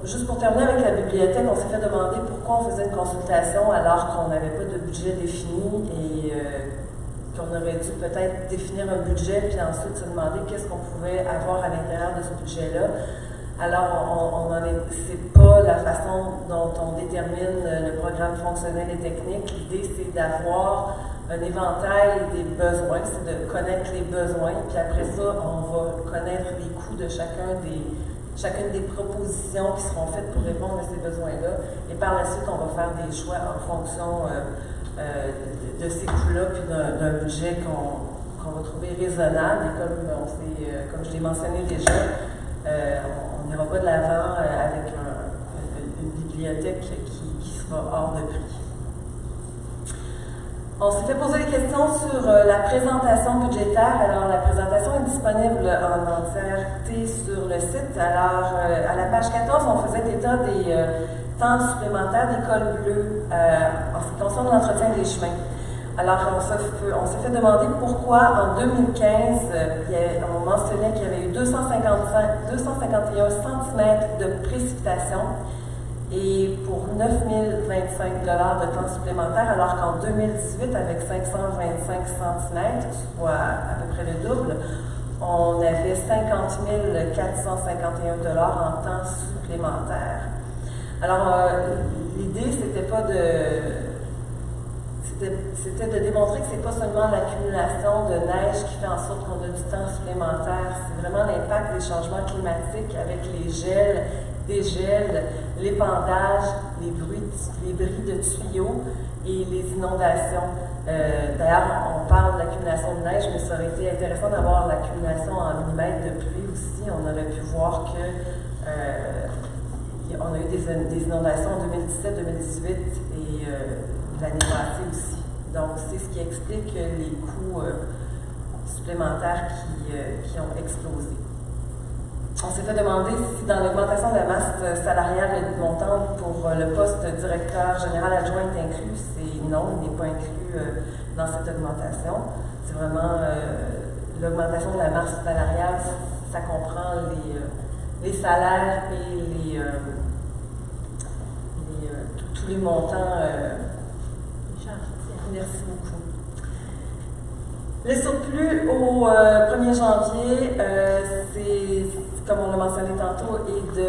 juste pour terminer avec la bibliothèque, on s'est fait demander pourquoi on faisait une consultation alors qu'on n'avait pas de budget défini et qu'on aurait dû peut-être définir un budget puis ensuite se demander qu'est-ce qu'on pouvait avoir à l'intérieur de ce budget-là. Alors, c'est pas la façon dont on détermine le programme fonctionnel et technique. L'idée, c'est d'avoir un éventail des besoins, c'est de connaître les besoins, puis après ça, on va connaître les coûts de chacune des propositions qui seront faites pour répondre à ces besoins-là. Et par la suite, on va faire des choix en fonction de ces coûts-là, puis d'un budget qu'on va trouver raisonnable. Et comme je l'ai mentionné déjà, on n'ira pas de l'avant avec une bibliothèque qui sera hors de prix. On s'est fait poser des questions sur la présentation budgétaire. Alors, la présentation est disponible en entièreté sur le site. Alors, à la page 14, on faisait état des temps supplémentaires d'école bleue en ce qui concerne l'entretien des chemins. Alors, on s'est fait demander pourquoi en 2015, on mentionnait qu'il y avait eu 251 cm de précipitation et pour 9 025 $ de temps supplémentaire, alors qu'en 2018, avec 525 cm, soit à peu près le double, on avait 50 451 $ en temps supplémentaire. Alors, l'idée, c'était de démontrer que ce n'est pas seulement l'accumulation de neige qui fait en sorte qu'on a du temps supplémentaire, c'est vraiment l'impact des changements climatiques avec les gels dégel, l'épandage, les bris de tuyaux et les inondations. D'ailleurs, on parle de l'accumulation de neige, mais ça aurait été intéressant d'avoir l'accumulation en millimètres de pluie aussi. On aurait pu voir que on a eu des inondations en 2017, 2018 et l'année passée aussi. Donc, c'est ce qui explique les coûts supplémentaires qui ont explosé. On s'est fait demander si dans l'augmentation de la masse salariale montante pour le poste directeur général adjoint est inclus. C'est non, il n'est pas inclus dans cette augmentation. C'est vraiment l'augmentation de la masse salariale, ça comprend les salaires et tous les montants. Merci beaucoup. Le surplus au 1er janvier, comme on l'a mentionné tantôt, est de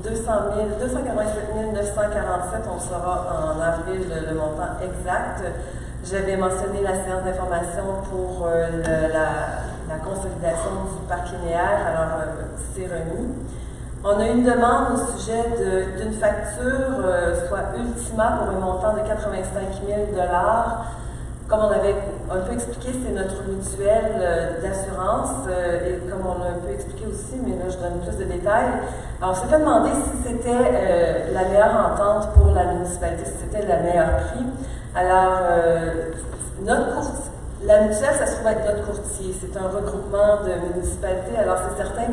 287 947. On saura en avril le montant exact. J'avais mentionné la séance d'information pour la consolidation du parc linéaire, alors c'est remis. On a une demande au sujet d'une facture, soit Ultima, pour un montant de 85 000 $. Comme on avait un peu expliqué, c'est notre mutuelle d'assurance, et comme on l'a un peu expliqué aussi, mais là je donne plus de détails. Alors, on s'est fait demander si c'était la meilleure entente pour la municipalité, si c'était le meilleur prix. Alors, la mutuelle, ça se trouve être notre courtier. C'est un regroupement de municipalités. Alors, c'est certain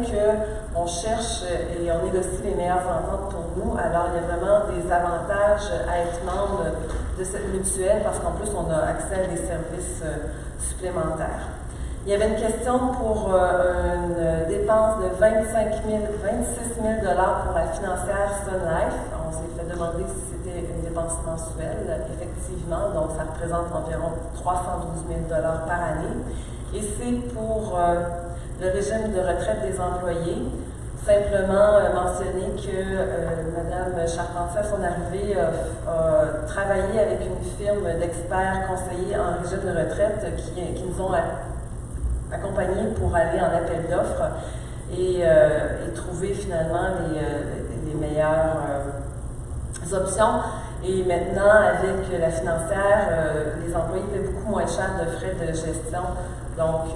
qu'on cherche et on négocie les meilleures ententes pour nous. Alors, il y a vraiment des avantages à être membre de cette mutuelle parce qu'en plus, on a accès à des services supplémentaires. Il y avait une question pour une dépense de 26 000 $ pour la financière Sun Life. On s'est fait demander si c'était une dépense mensuelle, effectivement, donc ça représente environ 312 000 $ par année. Et c'est pour le régime de retraite des employés. Simplement mentionner que Mme Charpentier, à son arrivée, a travaillé avec une firme d'experts conseillers en régime de retraite qui nous ont accompagnés pour aller en appel d'offres et trouver finalement les meilleures options. Et maintenant, avec la financière, les employés paient beaucoup moins cher de frais de gestion. Donc,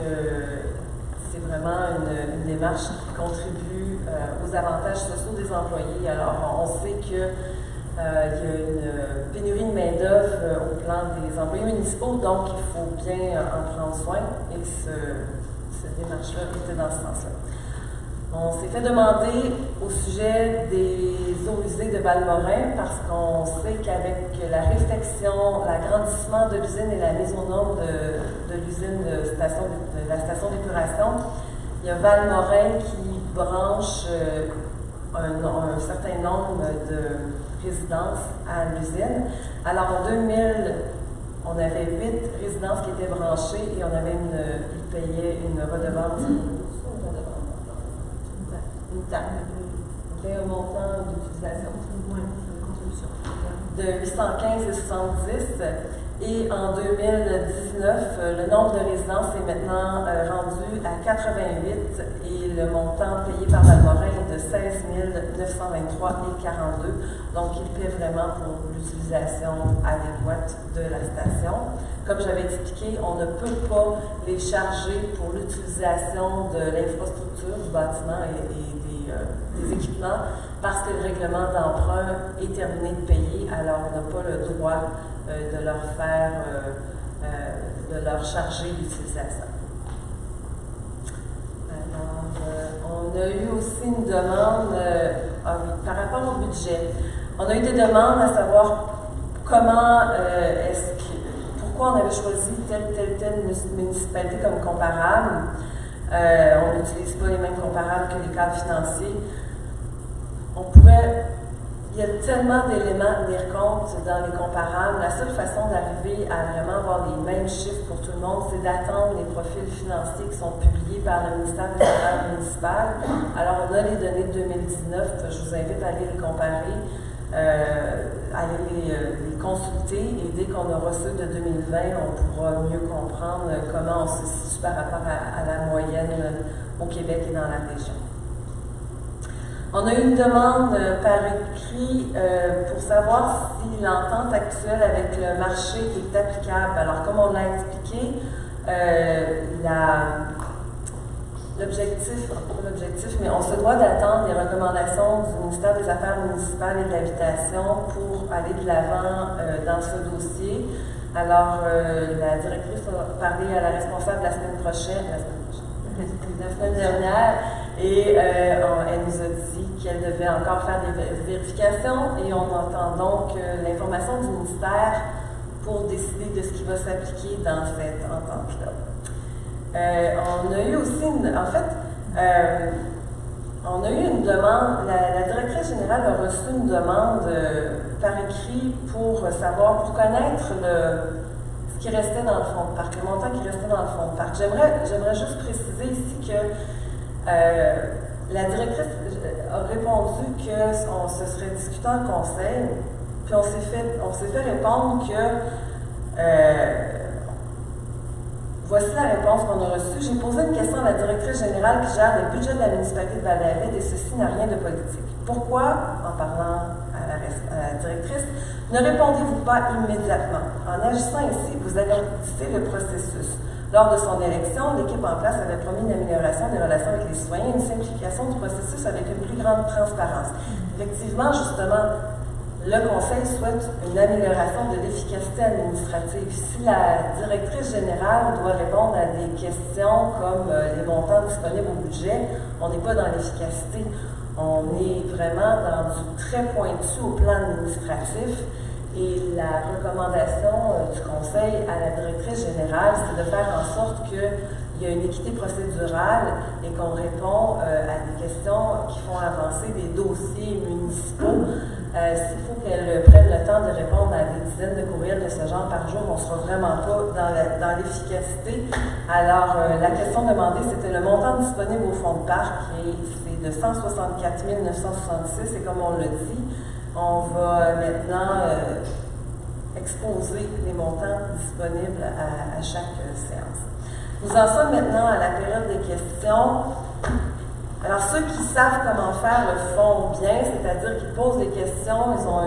c'est vraiment une démarche qui contribue aux avantages sociaux des employés. Alors, on sait qu'il y a une pénurie de main-d'œuvre au plan des employés municipaux, donc il faut bien en prendre soin et cette démarche-là était dans ce sens-là. On s'est fait demander au sujet des eaux usées de Valmorin parce qu'on sait qu'avec la réflexion, l'agrandissement de l'usine et la mise aux normes de l'usine de la station d'épuration, il y a Valmorin qui branche un certain nombre de résidences à l'usine. Alors en 2000, on avait 8 résidences qui étaient branchées et on avait ils payaient une redevance. Une taxe. Donc, un montant d'utilisation de 815 et 70. Et en 2019, le nombre de résidences est maintenant rendu à 88 et le montant payé par Valmorin est de 16 923 et 42. Donc, il paie vraiment pour l'utilisation adéquate de la station. Comme j'avais expliqué, on ne peut pas les charger pour l'utilisation de l'infrastructure du bâtiment et des équipements parce que le règlement d'emprunt est terminé de payer, alors on n'a pas le droit de leur faire, de leur charger l'utilisation. Alors, on a eu aussi une demande par rapport au budget. On a eu des demandes à savoir pourquoi on avait choisi telle municipalité comme comparable. On n'utilise pas les mêmes comparables que les cadres financiers. Il y a tellement d'éléments à tenir compte dans les comparables. La seule façon d'arriver à vraiment avoir les mêmes chiffres pour tout le monde, c'est d'attendre les profils financiers qui sont publiés par le ministère des Affaires municipales. Alors, on a les données de 2019. Je vous invite à aller les comparer, aller les consulter. Et dès qu'on aura ceux de 2020, on pourra mieux comprendre comment on se situe par rapport à la moyenne au Québec et dans la région. On a eu une demande par écrit pour savoir si l'entente actuelle avec le marché est applicable. Alors, comme on l'a expliqué, l'objectif, mais on se doit d'attendre les recommandations du ministère des Affaires municipales et de l'Habitation pour aller de l'avant dans ce dossier. Alors, la directrice a parlé à la responsable la semaine dernière, et elle nous a dit qu'elle devait encore faire des vérifications, et on entend donc l'information du ministère pour décider de ce qui va s'appliquer dans cette entente-là. On a eu aussi on a eu une demande, la directrice générale a reçu une demande par écrit pour connaître ce qui restait dans le fond de parc, le montant qui restait dans le fond de parc. J'aimerais juste préciser ici que la directrice a répondu que se serait discuté en conseil, puis on s'est fait répondre que voici la réponse qu'on a reçue. J'ai posé une question à la directrice générale qui gère le budget de la municipalité de Val-David et ceci n'a rien de politique. Pourquoi, en parlant à la directrice, ne répondez-vous pas immédiatement? En agissant ici, vous alertissez le processus. Lors de son élection, l'équipe en place avait promis une amélioration des relations avec les citoyens et une simplification du processus avec une plus grande transparence. Effectivement, justement, le Conseil souhaite une amélioration de l'efficacité administrative. Si la directrice générale doit répondre à des questions comme les montants disponibles au budget, on n'est pas dans l'efficacité. On est vraiment dans du très pointu au plan administratif. Et la recommandation du Conseil à la directrice générale, c'est de faire en sorte qu'il y a une équité procédurale et qu'on répond à des questions qui font avancer des dossiers municipaux. S'il faut qu'elle prenne le temps de répondre à des dizaines de courriels de ce genre par jour, on ne sera vraiment pas dans l'efficacité. Alors, la question demandée, c'était le montant disponible au fonds de parc, et c'est de 164 966, et comme on l'a dit, on va maintenant exposer les montants disponibles à chaque séance. Nous en sommes maintenant à la période des questions. Alors, ceux qui savent comment faire le font bien, c'est-à-dire qu'ils posent des questions, ils ont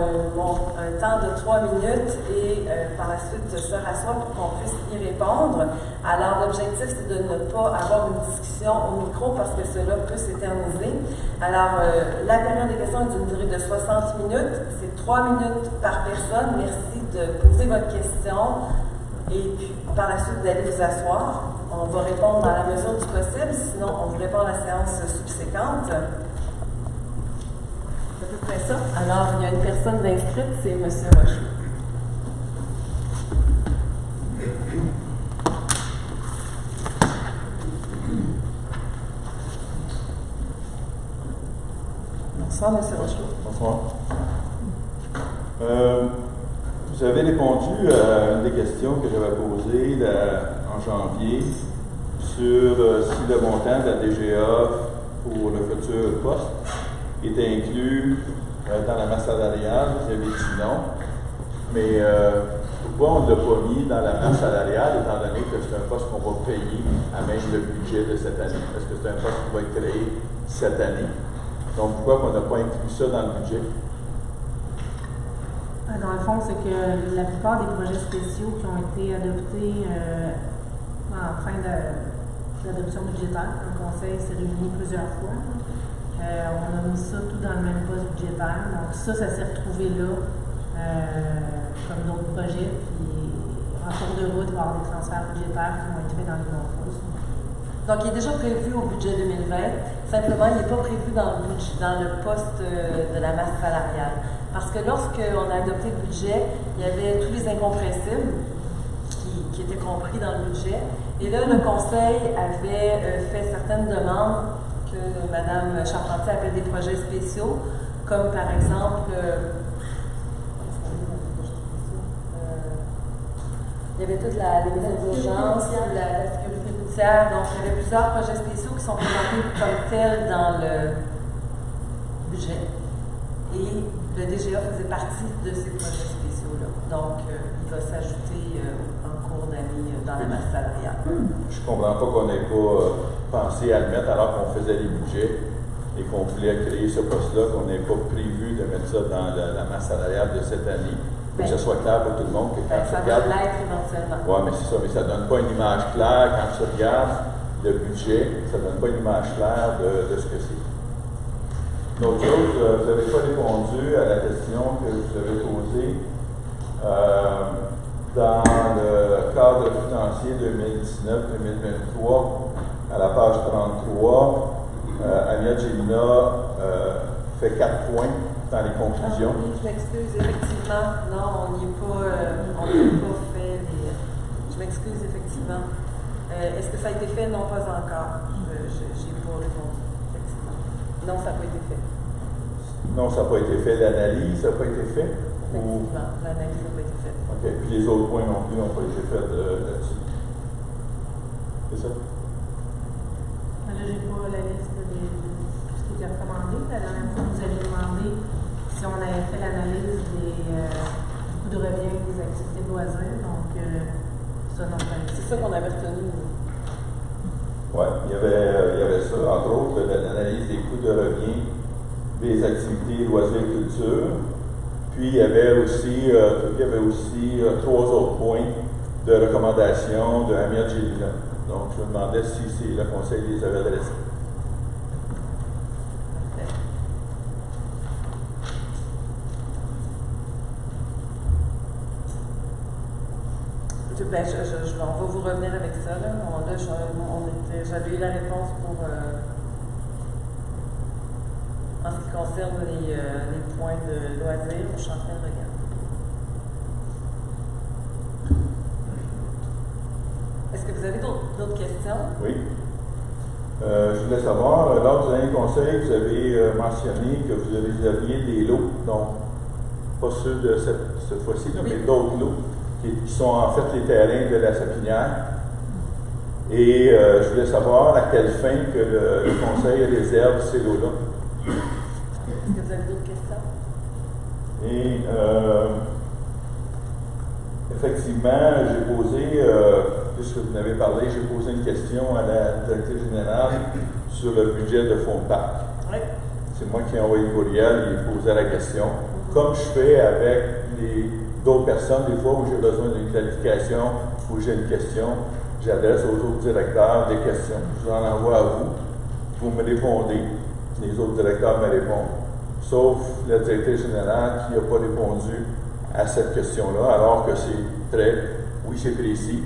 un temps de 3 minutes et par la suite se rassoient pour qu'on puisse y répondre. Alors, l'objectif, c'est de ne pas avoir une discussion au micro parce que cela peut s'éterniser. Alors, la période des questions est d'une durée de 60 minutes. C'est 3 minutes par personne. Merci de poser votre question et puis par la suite d'aller vous asseoir. On va répondre dans la mesure du possible, sinon on vous répond à la séance subséquente. C'est à peu près ça. Alors, il y a une personne d'inscrite, c'est M. Rochaud. Bonsoir, M. Rochaud. Bonsoir. Vous avez répondu à une des questions que j'avais posées en janvier sur si le montant de la DGA pour le futur poste était inclus dans la masse salariale. Vous avez dit non. Mais pourquoi on ne l'a pas mis dans la masse salariale, étant donné que c'est un poste qu'on va payer à même le budget de cette année? Parce que c'est un poste qui va être créé cette année. Donc, pourquoi on n'a pas inclus ça dans le budget? Dans le fond, c'est que la plupart des projets spéciaux qui ont été adoptés en fin d'adoption budgétaire, le Conseil s'est réuni plusieurs fois. On a mis ça tout dans le même poste budgétaire. Donc ça s'est retrouvé là, comme d'autres projets. Puis en cours de route, il va y avoir des transferts budgétaires qui vont être faits dans les bons postes. Donc, il est déjà prévu au budget 2020. Simplement, il n'est pas prévu dans le poste de la masse salariale. Parce que lorsqu'on a adopté le budget, il y avait tous les incompressibles qui étaient compris dans le budget. Et là, le Conseil avait fait certaines demandes que Mme Charpentier appelle des projets spéciaux, comme par exemple, il y avait toutes les mesures d'urgence, la sécurité routière. Donc, il y avait plusieurs projets spéciaux qui sont présentés comme tels dans le budget. Et le DGA faisait partie de ces projets spéciaux-là. Donc, il va s'ajouter en cours d'année dans la masse salariale. Je ne comprends pas qu'on n'ait pas pensé à le mettre alors qu'on faisait les budgets et qu'on voulait créer ce poste-là, qu'on n'ait pas prévu de mettre ça dans la masse salariale de cette année. Pour que ce soit clair pour tout le monde que quand tu Ça regardes. va l'être éventuellement. Oui, mais c'est ça, mais ça ne donne pas une image claire quand tu regardes le budget, ça ne donne pas une image claire de ce que c'est. L'autre chose, vous n'avez pas répondu à la question que je vous avais posée. Dans le cadre financier 2019-2023, à la page 33, Amiad Jelina fait 4 points dans les conclusions. Ah, oui, je m'excuse, effectivement. Non, on n'y est pas, on n'a pas fait les... Je m'excuse, effectivement. Est-ce que ça a été fait? Non, pas encore. J'ai pas répondu, effectivement. Non, ça n'a pas été fait. Non, ça n'a pas été fait. L'analyse n'a pas été faite? Effectivement, l'analyse n'a pas été faite. OK. Puis les autres points non plus n'ont pas été faits là-dessus. C'est ça? Là, j'ai pas la liste de tout ce qui était recommandé. La dernière fois, vous avez demandé si on avait fait l'analyse des coûts de revient des activités de loisirs. Donc, ça, non, C'est ça qu'on avait retenu. Oui, il y avait ça, entre autres, l'analyse des coûts de revient des activités loisirs et culture. Puis il y avait aussi 3 autres points de recommandation de Amiad Jelina. Donc, je me demandais si le Conseil les avait adressés. On va vous revenir avec ça. Là. J'avais eu la réponse pour en ce qui concerne les points de loisirs. Je suis en train de regarder. Est-ce que vous avez d'autres questions? Oui. Je voulais savoir, lors du dernier conseil, vous avez mentionné que vous aviez des lots, donc pas ceux de cette fois-ci, oui, mais d'autres lots, qui sont en fait les terrains de la Sapinière. Et je voulais savoir à quelle fin que le conseil réserve ces lots-là. Est-ce que vous avez d'autres questions? Et effectivement, j'ai posé, puisque vous en avez parlé, j'ai posé une question à la directrice générale sur le budget de fonds de parc. Oui. C'est moi qui ai envoyé le courriel et posé la question. Comme je fais avec d'autres personnes, des fois où j'ai besoin d'une clarification, où j'ai une question, j'adresse aux autres directeurs des questions. Je vous en envoie à vous. Vous me répondez. Les autres directeurs me répondent. Sauf la directrice générale qui n'a pas répondu à cette question-là, alors que c'est précis,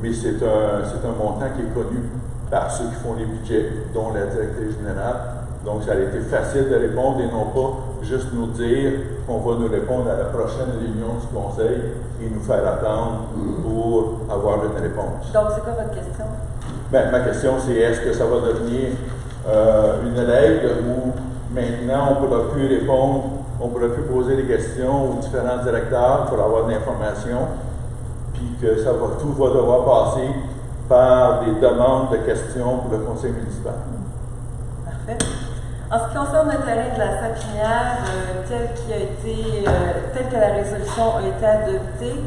mais c'est un montant qui est connu par ceux qui font les budgets, dont la directrice générale. Donc, ça a été facile de répondre et non pas juste nous dire qu'on va nous répondre à la prochaine réunion du Conseil et nous faire attendre pour avoir une réponse. Donc, c'est quoi votre question? Bien, ma question, c'est est-ce que ça va devenir une règle où maintenant on ne pourra plus répondre, on ne pourra plus poser des questions aux différents directeurs pour avoir de l'information, puis que tout va devoir passer par des demandes de questions pour le Conseil municipal. Parfait. En ce qui concerne le terrain de la Sapinière, tel que la résolution a été adoptée,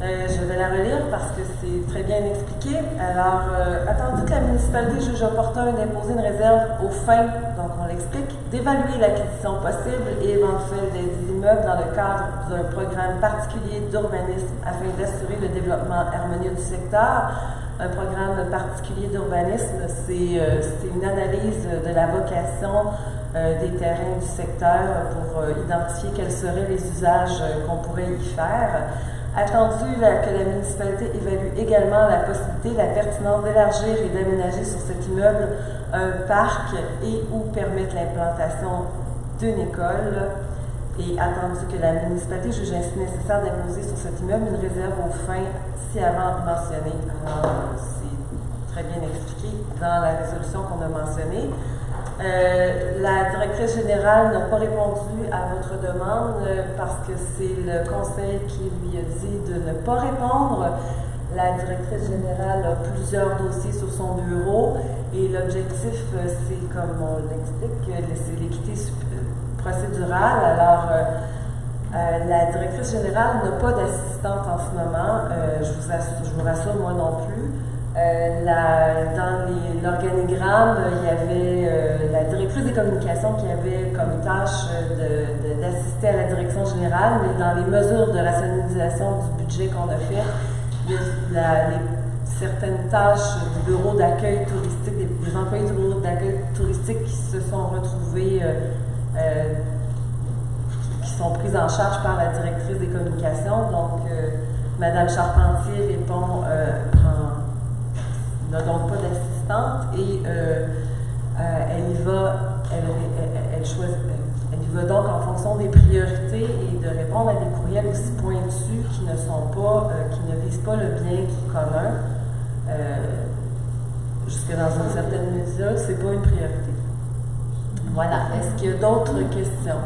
je vais la relire parce que c'est très bien expliqué. Alors, attendu que la municipalité juge opportun d'imposer une réserve aux fins, donc on l'explique, d'évaluer l'acquisition possible et éventuelle des immeubles dans le cadre d'un programme particulier d'urbanisme afin d'assurer le développement harmonieux du secteur. Un programme particulier d'urbanisme, c'est une analyse de la vocation des terrains du secteur pour identifier quels seraient les usages qu'on pourrait y faire. Attendu que la municipalité évalue également la possibilité, la pertinence d'élargir et d'aménager sur cet immeuble un parc et ou permettre l'implantation d'une école. Et attendu que la municipalité juge ainsi nécessaire d'imposer sur cet immeuble une réserve aux fins ci-avant mentionnées. Alors, c'est très bien expliqué dans la résolution qu'on a mentionnée. La directrice générale n'a pas répondu à votre demande parce que c'est le conseil qui lui a dit de ne pas répondre. La directrice générale a plusieurs dossiers sur son bureau et l'objectif, c'est, comme on l'explique, c'est l'équité procédurale. Alors, la directrice générale n'a pas d'assistante en ce moment. Je vous rassure, moi non plus. Dans l'organigramme, il y avait la directrice des communications qui avait comme tâche d'assister à la direction générale, mais dans les mesures de rationalisation du budget qu'on a fait, il y a certaines tâches du bureau d'accueil touristique, des employés du bureau d'accueil touristique qui se sont retrouvés, qui sont prises en charge par la directrice des communications. Donc, Madame Charpentier répond n'a donc pas d'assistante et elle y va donc en fonction des priorités et de répondre à des courriels aussi pointus qui ne visent pas le bien commun. Jusque dans une certaine mesure, c'est pas une priorité. Voilà. Est-ce qu'il y a d'autres questions?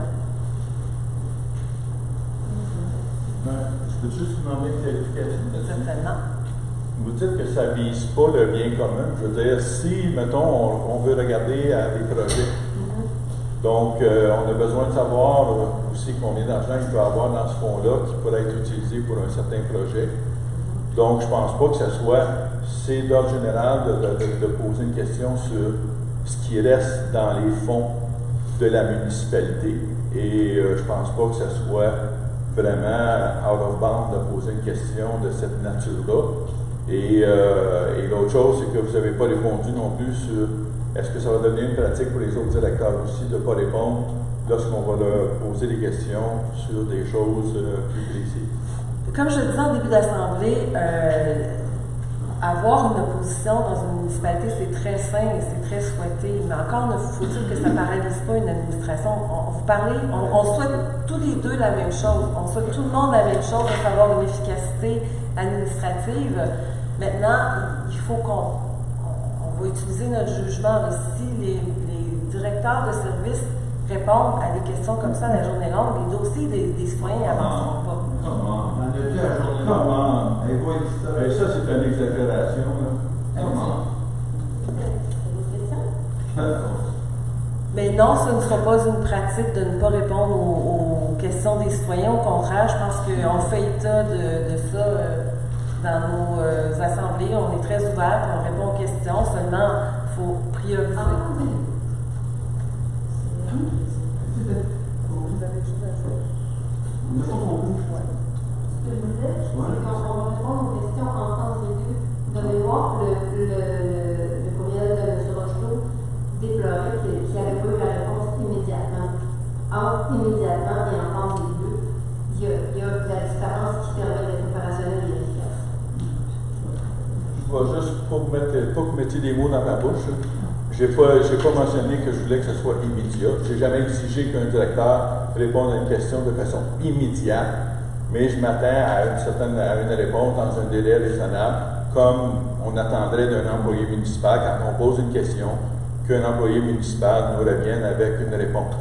Je peux juste demander une clarification là-dessus? Certainement. Vous dites que ça ne vise pas le bien commun. Je veux dire, si, mettons, on veut regarder à des projets, donc on a besoin de savoir aussi combien d'argent il peut y avoir dans ce fonds-là qui pourrait être utilisé pour un certain projet. Donc, je ne pense pas que c'est d'ordre général de poser une question sur ce qui reste dans les fonds de la municipalité. Et je ne pense pas que ce soit vraiment out of bound de poser une question de cette nature-là. Et l'autre chose, c'est que vous n'avez pas répondu non plus sur est-ce que ça va devenir une pratique pour les autres directeurs aussi de ne pas répondre lorsqu'on va leur poser des questions sur des choses plus précises. Comme je le disais en début d'assemblée, avoir une opposition dans une municipalité, c'est très sain et c'est très souhaité. Mais encore, ne faut-il que ça ne paralyse pas une administration. On souhaite tous les deux la même chose. On souhaite tout le monde la même chose, à savoir une efficacité administrative. Maintenant, il faut qu'on va utiliser notre jugement. Mais si les directeurs de services répondent à des questions comme ça à la journée longue, les dossiers des citoyens n'avanceront pas. Comment? Et ça, c'est une exagération. Mais non, ce ne sera pas une pratique de ne pas répondre aux questions des citoyens. Au contraire, je pense qu'on fait état de ça dans nos assemblées. On est très ouverts, on répond aux questions. Seulement, il faut prioriser. Ce que je disais, c'est qu'on va répondre aux questions en sens aigu. De mémoire, le courriel de M. Rocheteau déplorait qu'il n'avait pas eu la réponse immédiatement. Entre immédiatement et en sens aigu, il y a la différence qui permet d'être opérationnel et efficace. Je vais juste, pas que vous mettiez des mots dans ma bouche, je n'ai pas mentionné que je voulais que ce soit immédiat. Je n'ai jamais exigé qu'un directeur réponde à une question de façon immédiate. Mais je m'attends à une réponse dans un délai raisonnable, comme on attendrait d'un employé municipal quand on pose une question, qu'un employé municipal nous revienne avec une réponse.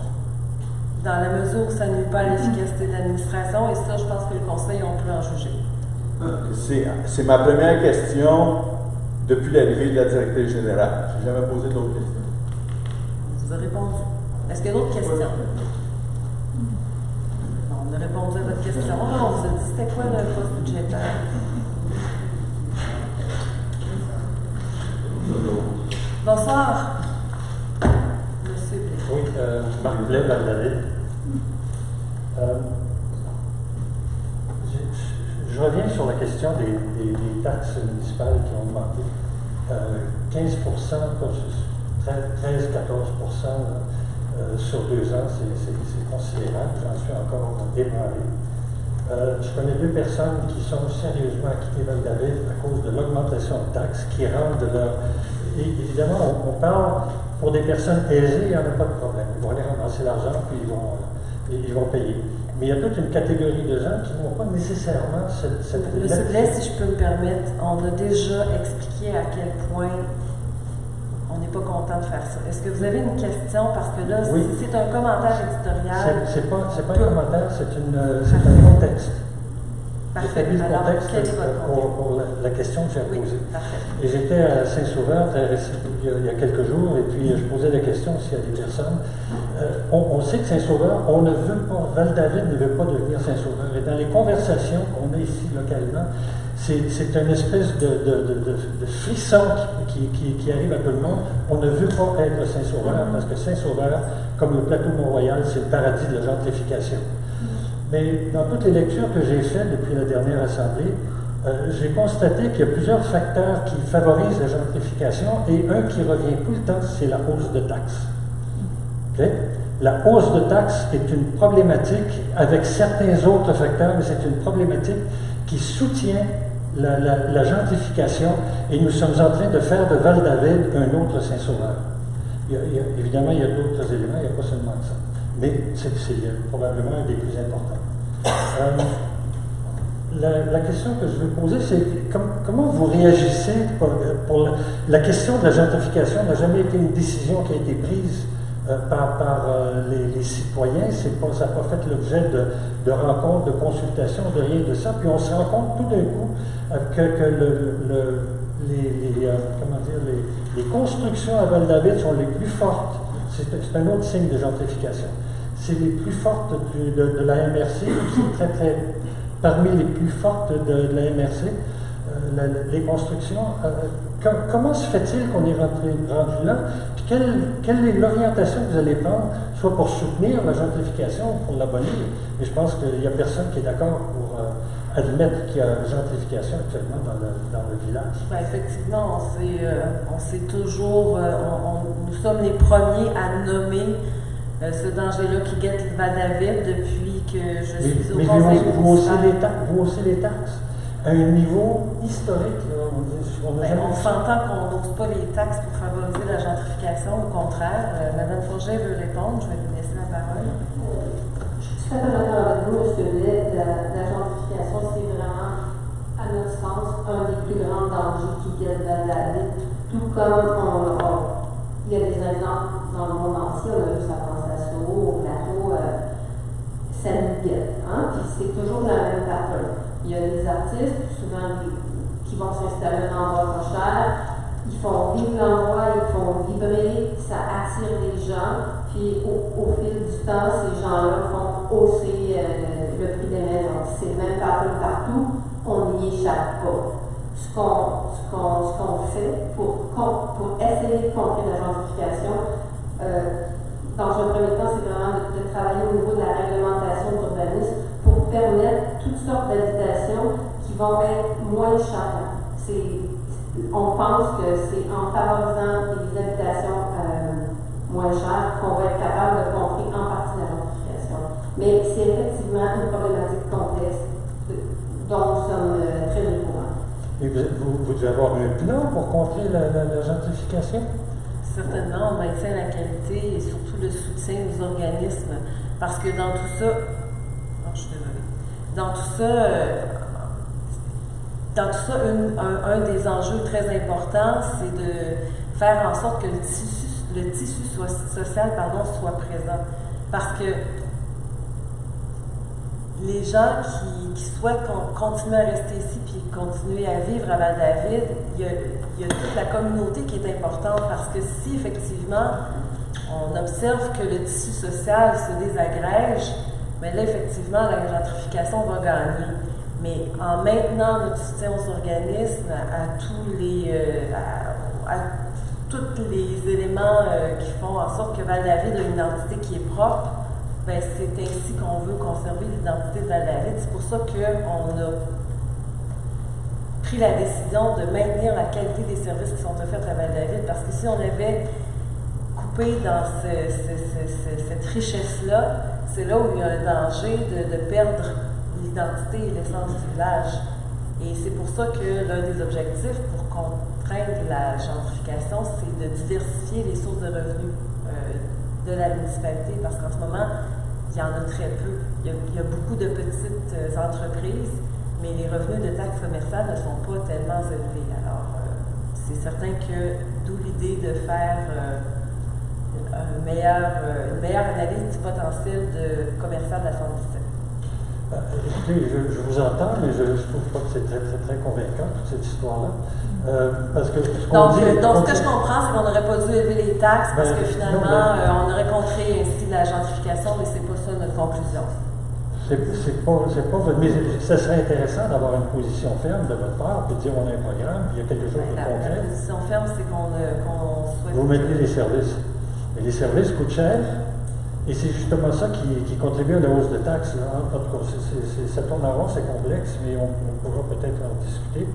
Dans la mesure où ça nuit pas à l'efficacité de l'administration, et ça, je pense que le Conseil, on peut en juger. C'est ma première question depuis l'arrivée de la directrice générale. Je n'ai jamais posé d'autres questions. Vous avez répondu. Est-ce qu'il y a d'autres questions? On a répondu à votre question. On vous a dit c'était quoi le poste budgétaire? Bonsoir. Monsieur Blais. Oui, Marc Blais, Val-David. Je reviens sur la question des taxes municipales qui ont augmenté. 15 13-14 sur 2 ans, c'est considérable. J'en suis encore ébranlé. Je connais 2 personnes qui sont sérieusement acquittées Val-David à cause de l'augmentation de taxes qui rendent leur... Évidemment, on parle pour des personnes aisées, il n'y en a pas de problème. Ils vont aller ramasser l'argent puis ils vont payer. Mais il y a toute une catégorie de gens qui n'ont pas nécessairement cette Monsieur Blais, si je peux me permettre, on a déjà expliqué à quel point on n'est pas content de faire ça. Est-ce que vous avez une question? Parce que là, oui. C'est un commentaire éditorial. C'est pas un commentaire, c'est un contexte. Parfait. J'ai mis le Alors, contexte quel est votre pour la question que j'ai Oui, posée. parfait. Et j'étais à Saint-Sauveur il y a quelques jours, et puis je posais la question s'il y a des personnes. On sait que Saint-Sauveur, on ne veut pas, Val-David ne veut pas devenir Saint-Sauveur. Et dans les conversations qu'on a ici localement, c'est une espèce de frisson qui arrive à tout le monde. On ne veut pas être Saint-Sauveur, parce que Saint-Sauveur, comme le plateau Mont-Royal, c'est le paradis de la gentrification. Mais dans toutes les lectures que j'ai faites depuis la dernière assemblée, j'ai constaté qu'il y a plusieurs facteurs qui favorisent la gentrification, et un qui revient tout le temps, c'est la hausse de taxes. Okay? La hausse de taxes est une problématique avec certains autres facteurs, mais c'est une problématique qui soutient la gentrification, et nous sommes en train de faire de Val-David un autre Saint-Sauveur. Évidemment, il y a d'autres éléments, il n'y a pas seulement ça. Mais c'est probablement un des plus importants. La question que je veux poser, c'est comment vous réagissez pour la question de la gentrification n'a jamais été une décision qui a été prise par les citoyens. Ça n'a pas fait l'objet de rencontres, de consultations, de rien de ça. Puis on se rend compte tout d'un coup que les constructions à Val-David sont les plus fortes. C'est un autre signe de gentrification. C'est les plus fortes de la MRC, c'est parmi les plus fortes de la MRC, les constructions. Comment se fait-il qu'on est rendu là? Puis quelle est l'orientation que vous allez prendre, soit pour soutenir la gentrification ou pour l'abolir? Et je pense qu'il n'y a personne qui est d'accord pour admettre qu'il y a une gentrification actuellement dans le village. Bien, effectivement, on sait toujours, nous sommes les premiers à nommer ce danger-là qui guette Val-David depuis que je suis au conseil municipal. Vous haussez les taxes à un niveau historique. On s'entend qu'on n'ose pas les taxes pour favoriser la gentrification. Au contraire, Mme Forget veut répondre. Je vais vous laisser la parole. Je suis très d'accord avec vous, M. Blais. La gentrification, c'est vraiment, à notre sens, un des plus grands dangers qui guette Val-David. Tout comme il y a des exemples dans le monde entier, on a vu ça à Sassour, au plateau, ça nous guette. Puis c'est toujours la même pattern. Il y a des artistes, souvent qui vont s'installer dans un endroit pas cher, ils font vivre l'endroit, ils font vibrer, ça attire des gens, puis au fil du temps, ces gens-là font hausser le prix des maisons. C'est le même pattern partout, on n'y échappe pas. Ce qu'on fait pour essayer de contrer la gentrification, dans un premier temps, c'est vraiment de travailler au niveau de la réglementation de l'urbanisme pour permettre toutes sortes d'habitations qui vont être moins chères. On pense que c'est en favorisant des habitations moins chères qu'on va être capable de contrer en partie la gentrification. Mais c'est effectivement une problématique complexe dont nous sommes très au courant. Et vous devez avoir un plan pour contrer la gentrification? Certainement, on maintient la qualité et surtout le soutien aux organismes. Parce que dans tout ça, je suis désolée. Dans tout ça, un des enjeux très importants, c'est de faire en sorte que le tissu social soit présent. Parce que les gens qui souhaitent continuer à rester ici puis continuer à vivre à Val-David, il y a toute la communauté qui est importante parce que si effectivement on observe que le tissu social se désagrège, mais là effectivement la gentrification va gagner. Mais en maintenant notre soutien aux organismes, à tous les éléments qui font en sorte que Val-David a une identité qui est propre, ben, c'est ainsi qu'on veut conserver l'identité de Val-David. C'est pour ça qu'on a pris la décision de maintenir la qualité des services qui sont offerts à Val-David, parce que si on avait coupé dans cette richesse-là, c'est là où il y a un danger de perdre l'identité et l'essence du village. Et c'est pour ça que l'un des objectifs pour contraindre la gentrification, c'est de diversifier les sources de revenus de la municipalité, parce qu'en ce moment, il y en a très peu. Il y a beaucoup de petites entreprises, mais les revenus de taxes commerciales ne sont pas tellement élevés. Alors, c'est certain que d'où l'idée de faire une meilleure analyse du potentiel commercial de la Centre 17. écoutez, je vous entends, mais je ne trouve pas que c'est très, très, très convaincant, toute cette histoire-là. Parce que ce qu'on Donc, dit... ce que je comprends, c'est qu'on n'aurait pas dû élever les taxes parce que finalement, non, on aurait contré ainsi la gentrification, mais c'est pas ça notre conclusion. C'est pas, mais ça serait intéressant d'avoir une position ferme de votre part, de dire on a un programme, puis il y a quelque chose de concret. La position ferme, c'est qu'on souhaite... Vous mettez les services. Et les services coûtent cher, et c'est justement ça qui contribue à la hausse de taxes. Là. En tout cas, ça tourne en rond, c'est complexe, mais on pourra peut-être en discuter.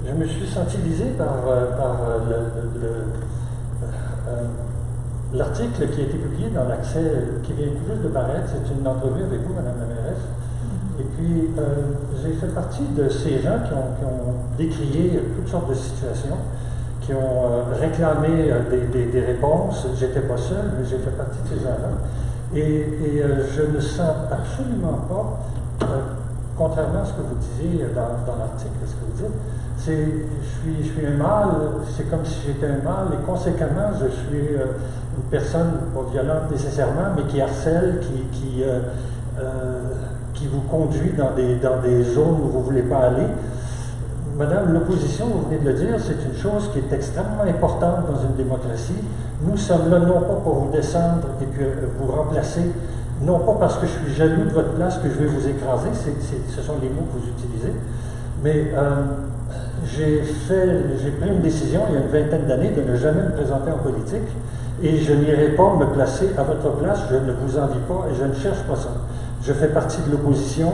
Je me suis sensibilisé par l'article qui a été publié dans l'Accès, qui vient tout juste de paraître. C'est une entrevue avec vous, Madame la mairesse. Et puis, j'ai fait partie de ces gens qui ont décrié toutes sortes de situations, qui ont réclamé des réponses. J'étais pas seul, mais j'ai fait partie de ces gens-là. Et je ne sens absolument pas, contrairement à ce que vous disiez dans l'article, ce que vous dites, je suis un mâle, c'est comme si j'étais un mâle, et conséquemment, je suis une personne pas violente nécessairement, mais qui harcèle, qui vous conduit dans des zones où vous ne voulez pas aller. Madame, l'opposition, vous venez de le dire, c'est une chose qui est extrêmement importante dans une démocratie. Nous sommes là non pas pour vous descendre et puis vous remplacer, non pas parce que je suis jaloux de votre place que je vais vous écraser, ce sont les mots que vous utilisez, mais j'ai pris une décision il y a une vingtaine d'années de ne jamais me présenter en politique et je n'irai pas me placer à votre place, je ne vous envie pas et je ne cherche pas ça. Je fais partie de l'opposition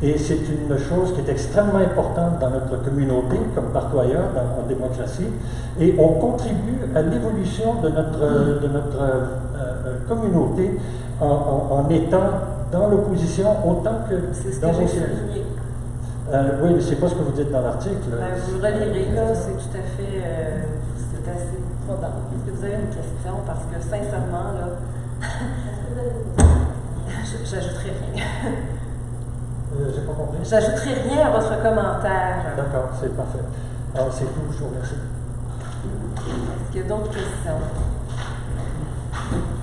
et c'est une chose qui est extrêmement importante dans notre communauté, comme partout ailleurs en démocratie, et on contribue à l'évolution de notre communauté en étant dans l'opposition autant que c'est ce dans que j'ai vos souligné. Oui, mais c'est pas ce que vous dites dans l'article. Vous relirez, là, c'est tout à fait, c'est assez probant. Est-ce que vous avez une question? Parce que sincèrement, là, j'ajouterai rien. J'ai pas compris. J'ajouterai rien à votre commentaire. D'accord, c'est parfait. Alors, c'est tout, je vous remercie. Est-ce qu'il y a d'autres questions?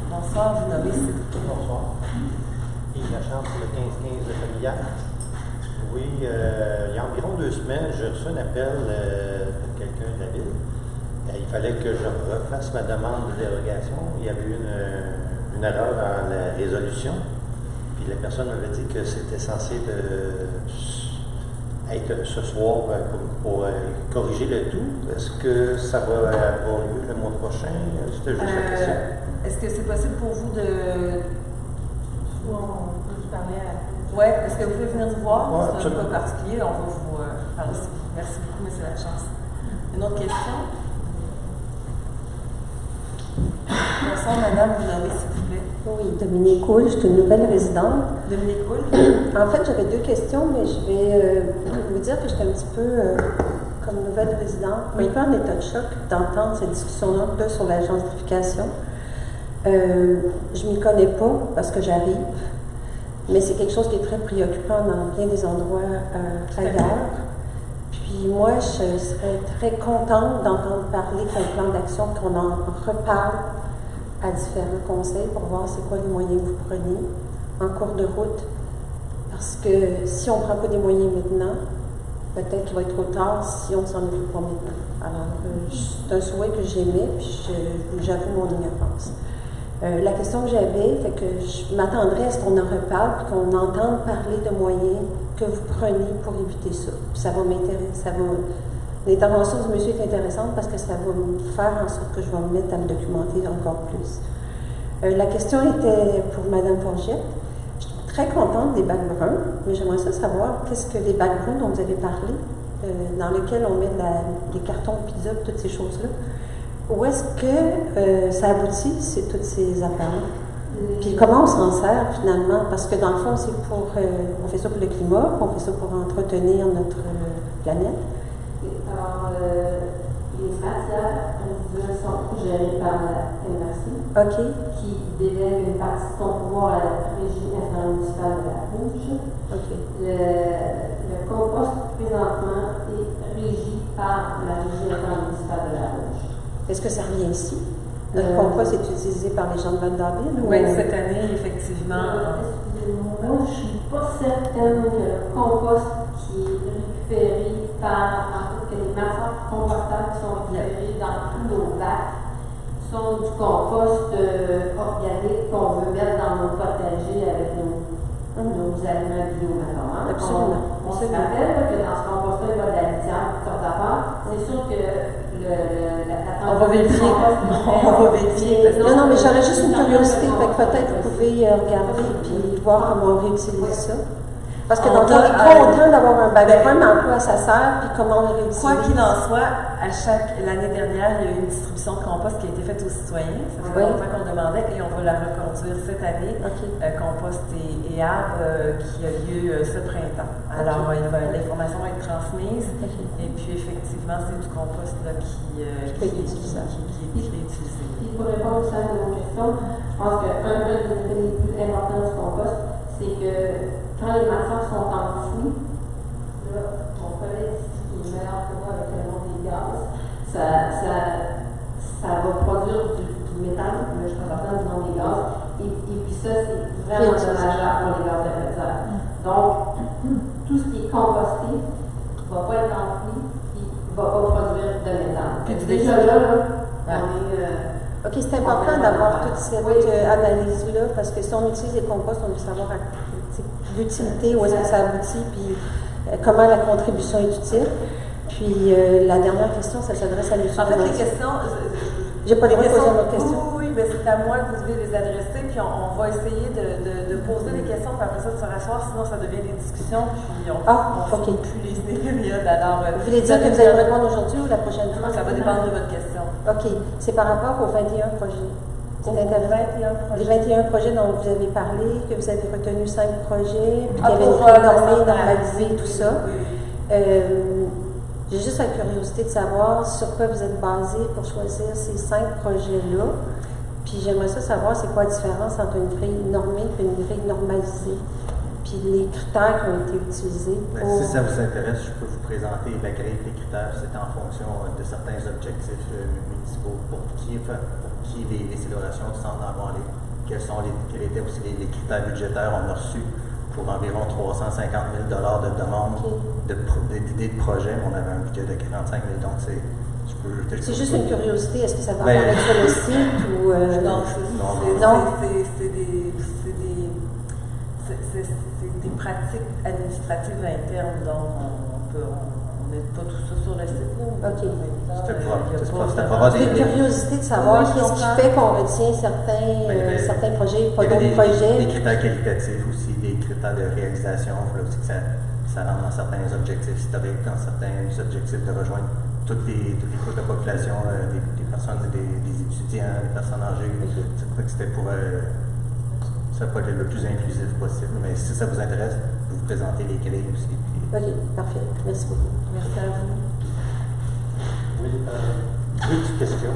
Bonsoir, vous nommez s'il vous plaît. Bonsoir. Yves Lachance pour le 15-15 de Familial. Oui, il y a environ 2 semaines, j'ai reçu un appel pour quelqu'un de la ville. Il fallait que je refasse ma demande de dérogation. Il y avait eu une erreur dans la résolution. Puis la personne m'avait dit que c'était censé être ce soir pour corriger le tout. Est-ce que ça va avoir lieu le mois prochain? C'était juste la question. Est-ce que c'est possible pour vous de... On peut vous parler à... Oui, est-ce que vous pouvez venir nous voir? Ouais, c'est un cas particulier, on va vous parler ici. Merci beaucoup, M. Lachance. Une autre question? Bonsoir, madame, vous nommez, s'il vous plaît. Oui, Dominique Houle, je suis une nouvelle résidente. Dominique Houle? En fait, j'avais 2 questions, mais je vais vous dire que j'étais un petit peu, comme nouvelle résidente, un peu en état de choc d'entendre cette discussion-là sur la gentrification. Je ne m'y connais pas parce que j'arrive, mais c'est quelque chose qui est très préoccupant dans bien des endroits ailleurs. Puis moi, je serais très contente d'entendre parler d'un plan d'action, qu'on en reparle à différents conseils pour voir c'est quoi les moyens que vous prenez en cours de route. Parce que si on ne prend pas des moyens maintenant, peut-être qu'il va être trop tard si on ne s'en occupe pas maintenant. Alors, c'est un souhait que j'aimais, puis j'avoue mon ignorance. La question que j'avais, c'est que je m'attendrais à ce qu'on en reparle, puis qu'on entende parler de moyens que vous prenez pour éviter ça. Puis ça va m'intéresser, l'intervention du monsieur est intéressante parce que ça va me faire en sorte que je vais me mettre à me documenter encore plus. La question était pour Mme Forgette. Je suis très contente des bacs bruns, mais j'aimerais savoir qu'est-ce que les bacs bruns dont vous avez parlé, dans lesquels on met des cartons de pizza, toutes ces choses-là. Où est-ce que ça aboutit, tous ces appareils? Puis comment on s'en sert finalement? Parce que dans le fond, c'est on fait ça pour le climat, on fait ça pour entretenir notre planète. Alors, les matières individuelles sont gérées par la MRC, qui délègue une partie de son pouvoir à la régie intermunicipale de la Rouge. Le compost, présentement, est régi par la régie intermunicipale de la Rouge. Est-ce que ça revient ici? Notre compost est utilisé par les gens de Vanderbilt? Oui, cette année, effectivement. effectivement. Excusez-moi, je ne suis pas certaine que le compost qui est récupéré que les matières compostables qui sont récupérées dans tous nos bacs sont du compost organique qu'on veut mettre dans nos potagers avec nos aliments bio maintenant. Absolument. On se rappelle que dans ce compost-là, il y a de la litière, toutes sortes d'affaires. C'est sûr que on va vérifier. On va vérifier. Non, mais j'aurais juste une curiosité. Fait que peut-être vous pouvez regarder et voir comment on réutilise ça. Parce que donc, on est content d'avoir un background, mais en quoi ça sert, puis comment on le réutilise. Quoi qu'il en soit, l'année dernière, il y a eu une distribution de compost qui a été faite aux citoyens. Ça fait longtemps qu'on demandait et on va la reconduire cette année. Compost et arbres qui a lieu ce printemps. Alors, l'information va être transmise et puis effectivement, c'est du compost là, qui est utilisé. Pour répondre à vos questions, je pense qu'un des plus importants du compost, c'est que quand les matières sont enfouies, là, mon collègue qui est meilleur que moi avec le nom des gaz, ça va produire du méthane, mais je ne parle pas du nom des gaz, et puis ça, c'est vraiment dommageable pour les gaz à effet de serre. Donc, tout ce qui est composté ne va pas être enfoui, et ne va pas produire de méthane. Déjà là, on est... OK, c'est important d'avoir toute cette analyse-là, parce que si on utilise les composts, on veut savoir l'utilité, où est-ce que ça aboutit, puis comment la contribution est utile. Puis la dernière question, ça s'adresse à M. En fait, les questions... J'ai pas le droit de poser une autre question. Oui, mais c'est à moi que vous devez les adresser, puis on va essayer de poser des questions, puis après ça, de se rasseoir, sinon ça devient des discussions, puis on ne fait plus les périodes. Alors, vous voulez dire que vous allez me répondre aujourd'hui ou la prochaine fois? Ça va dépendre de votre question. OK. C'est par rapport aux 21 projets. C'est intéressant. Les 21 projets dont vous avez parlé, que vous avez retenu 5 projets, puis qu'il y avait une normée, normalisée, tout ça. J'ai juste la curiosité de savoir sur quoi vous êtes basé pour choisir ces 5 projets-là. Puis j'aimerais savoir c'est quoi la différence entre une grille normée et une grille normalisée. Puis les critères qui ont été utilisés. Si ça vous intéresse, je peux vous présenter la grille des critères. C'est en fonction de certains objectifs municipaux pour qui les célébrations du centre d'Envoi, quels étaient aussi les critères budgétaires. On a reçu pour environ 350 000 de demandes d'idées de projet. On avait un budget de 45 000, donc c'est juste une curiosité. Est-ce que ça va apparaître sur le site ou non, c'est des pratiques administratives internes, donc on met pas tout ça sur le site. J'ai une curiosité de savoir qu'est-ce qui fait qu'on retient certains projets, pas d'autres projets. Des critères qualitatifs aussi, des critères de réalisation. Il faut aussi que ça rentre dans certains objectifs historiques, dans certains objectifs de rejoindre toutes les couches de population, des personnes, des étudiants, des personnes âgées. C'était pour ça peut être le plus inclusif possible. Mais si ça vous intéresse, vous présentez les grilles aussi. OK, parfait. Merci beaucoup. Merci à vous. Oui, petite question.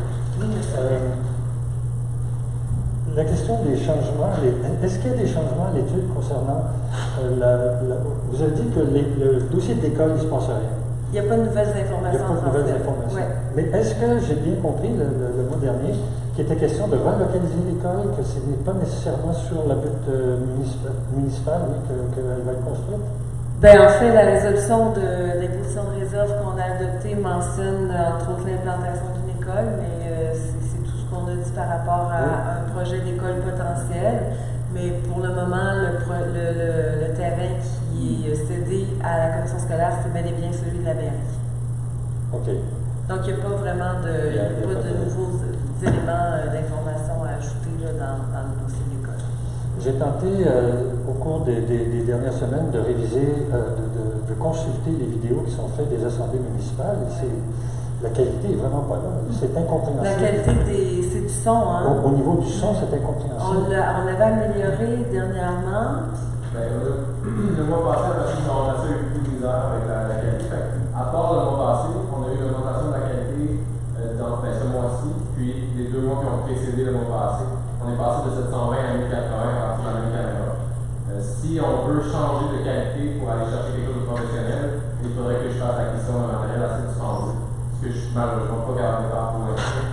La question des changements, est-ce qu'il y a des changements à l'étude concernant vous avez dit que le dossier de l'école, il ne se passe rien. Il n'y a pas de nouvelles informations. Il n'y a pas de nouvelles informations. Ouais. Mais est-ce que j'ai bien compris le mois dernier qu'il était question de relocaliser l'école, que ce n'est pas nécessairement sur la butte municipale qu'elle va être construite? Bien, en fait, la résolution d'imposition de réserve qu'on a adoptée mentionne entre autres l'implantation d'une école, mais c'est tout ce qu'on a dit par rapport à un projet d'école potentiel. Mais pour le moment, le terrain qui est cédé à la commission scolaire, c'est bel et bien celui de la mairie. OK. Donc, il n'y a pas vraiment de nouveaux éléments d'information à ajouter là, dans le dossier de l'école. J'ai tenté, au cours des dernières semaines, de réviser, de consulter les vidéos qui sont faites des assemblées municipales. La qualité est vraiment pas là. C'est incompréhensible. La qualité, c'est du son, hein? Au niveau du son, c'est incompréhensible. On avait amélioré dernièrement. Le mois passé, on a passé plus de 10 heures avec la qualité. À part le mois passé, on a eu une augmentation de la qualité dans ce mois-ci, puis les 2 mois qui ont précédé le mois passé. On est passé de 720 à 1080 à partir de la même caméra. Si on veut changer de qualité pour aller chercher quelque chose de professionnel, il faudrait que je fasse l'acquisition d'un matériel assez dispendieux. Que je suis malheureusement pas capable de faire pour l'instant.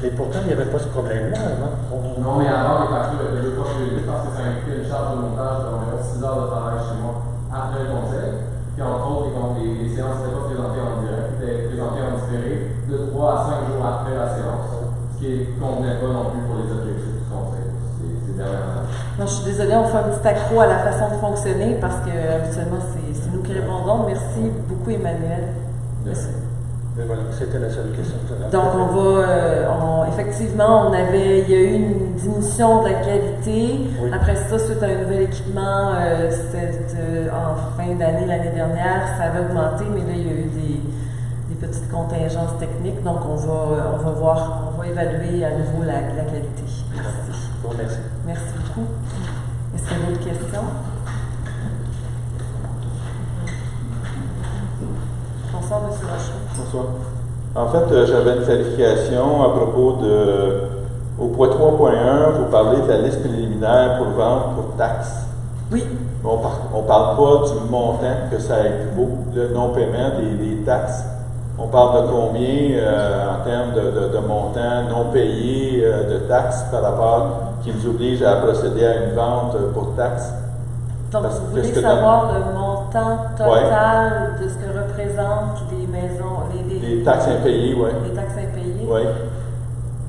Et pourtant, il n'y avait pas ce problème-là avant. Non, mais avant, les factures étaient 2 fois plus élevées parce que ça impliquait une charge de montage d'environ 6 heures de travail chez moi après le conseil. Puis entre autres, les séances n'étaient pas présentées en direct, étaient présentées en différé de 3 à 5 jours après la séance, ce qui ne convenait pas non plus pour les objectifs du conseil. C'est dernièrement. Non, je suis désolée, on fait un petit accro à la façon de fonctionner parce que habituellement, c'est nous qui répondons. Merci beaucoup, Emmanuel. Merci. Et voilà, c'était la seule question que j'avais. Donc, effectivement, il y a eu une diminution de la qualité. Oui. Après ça, suite à un nouvel équipement, en fin d'année, l'année dernière, ça avait augmenté, mais là, il y a eu des petites contingences techniques. Donc, on va évaluer à nouveau la qualité. Merci. Bon, merci. Merci beaucoup. Est-ce qu'il y a d'autres questions? Bonsoir, M. Rochaud. Bonsoir. En fait, j'avais une clarification à propos au point 3.1, vous parlez de la liste préliminaire pour vente pour taxes. Oui. On ne parle pas du montant que ça équivaut, le non-paiement des taxes. On parle de combien en termes de montant non payé de taxes par rapport qui nous oblige à procéder à une vente pour taxes. Donc, vous voulez savoir le montant total de ce que représentent les maisons, les taxes impayées, oui. Les taxes impayées? Oui.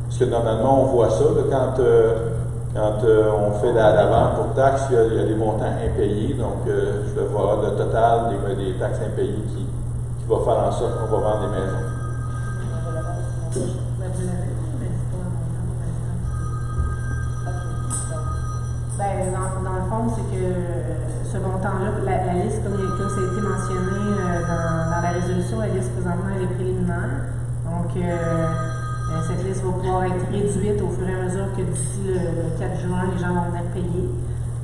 Parce que normalement, on voit ça là, quand on fait la vente pour taxes, il y a des montants impayés. Donc, je vais voir le total des taxes impayées qui va faire en sorte qu'on va vendre des maisons. Dans le fond, c'est que ce montant-là, la liste, comme ça a été mentionné dans la résolution, la liste présentement elle est préliminaire. Donc, cette liste va pouvoir être réduite au fur et à mesure que d'ici le 4 juin, les gens vont venir payer.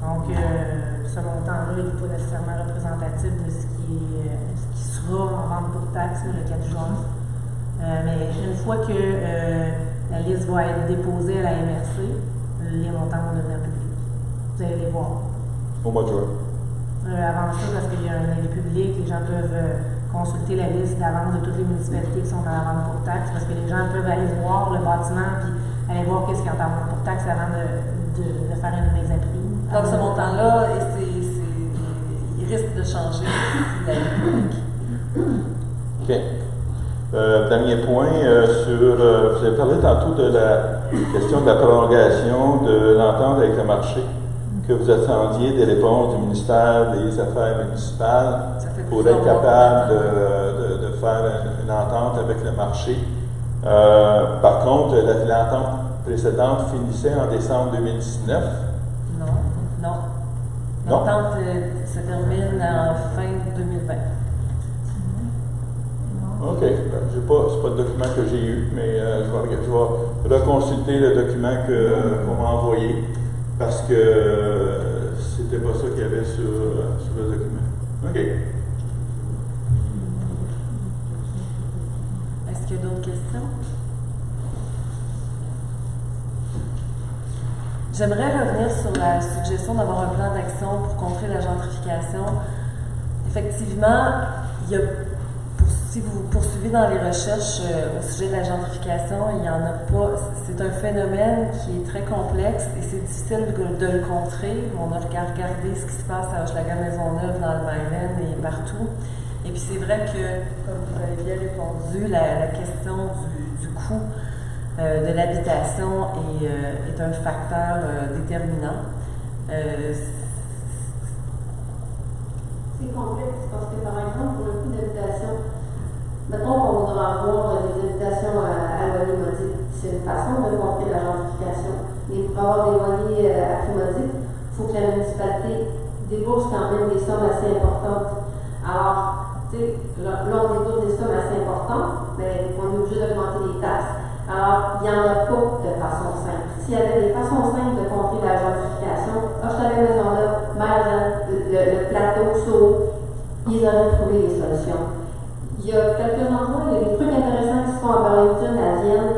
Donc, ce montant-là n'est pas nécessairement représentatif de ce qui sera en vente pour taxes le 4 juin. Mais une fois que la liste va être déposée à la MRC, les montants vont devenir publics. Vous allez les voir. Au mois de juin. Avant ça, parce qu'il y a un avis public, les gens peuvent consulter la liste d'avance de toutes les municipalités qui sont en vente pour taxes, parce que les gens peuvent aller voir le bâtiment puis aller voir qu'est-ce qu'il y a en vente pour taxes avant de faire une mise à prix. Donc, ce montant-là, il risque de changer d'ici l'avis public. OK. Dernier point, vous avez parlé tantôt de la question de la prolongation de l'entente avec le marché, que vous attendiez des réponses du ministère des Affaires municipales pour être capable de faire une entente avec le marché. Par contre, l'entente précédente finissait en décembre 2019. Non. L'entente se termine en fin 2020. OK. C'est pas le document que j'ai eu, mais je vais reconsulter le document qu'on m'a envoyé parce que c'était pas ça qu'il y avait sur le document. OK. Est-ce qu'il y a d'autres questions? J'aimerais revenir sur la suggestion d'avoir un plan d'action pour contrer la gentrification. Effectivement, si vous poursuivez dans les recherches au sujet de la gentrification, il n'y en a pas. C'est un phénomène qui est très complexe et c'est difficile de le contrer. On a regardé ce qui se passe à Hochelaga-Maisonneuve, dans le Myland et partout. Et puis c'est vrai que, comme vous avez bien répondu, la question du coût de l'habitation est un facteur déterminant. C'est complexe parce que, par exemple, pour le coût d'habitation, mettons qu'on voudra avoir des habitations à loyer modique. C'est une façon de contrer la gentrification. Mais pour avoir des loyers à prix modique, il faut que la municipalité débourse quand même des sommes assez importantes. Alors, tu sais, là, on débourse des sommes assez importantes, mais on est obligé d'augmenter les taxes. Alors, il n'y en a pas de façon simple. S'il y avait des façons simples de contrer la gentrification, Hochelaga-Maisonneuve, Myland, le plateau, Sceaux, ils auraient trouvé les solutions. Il y a quelques endroits, il y a des trucs intéressants qui se font à Burlington, à Vienne.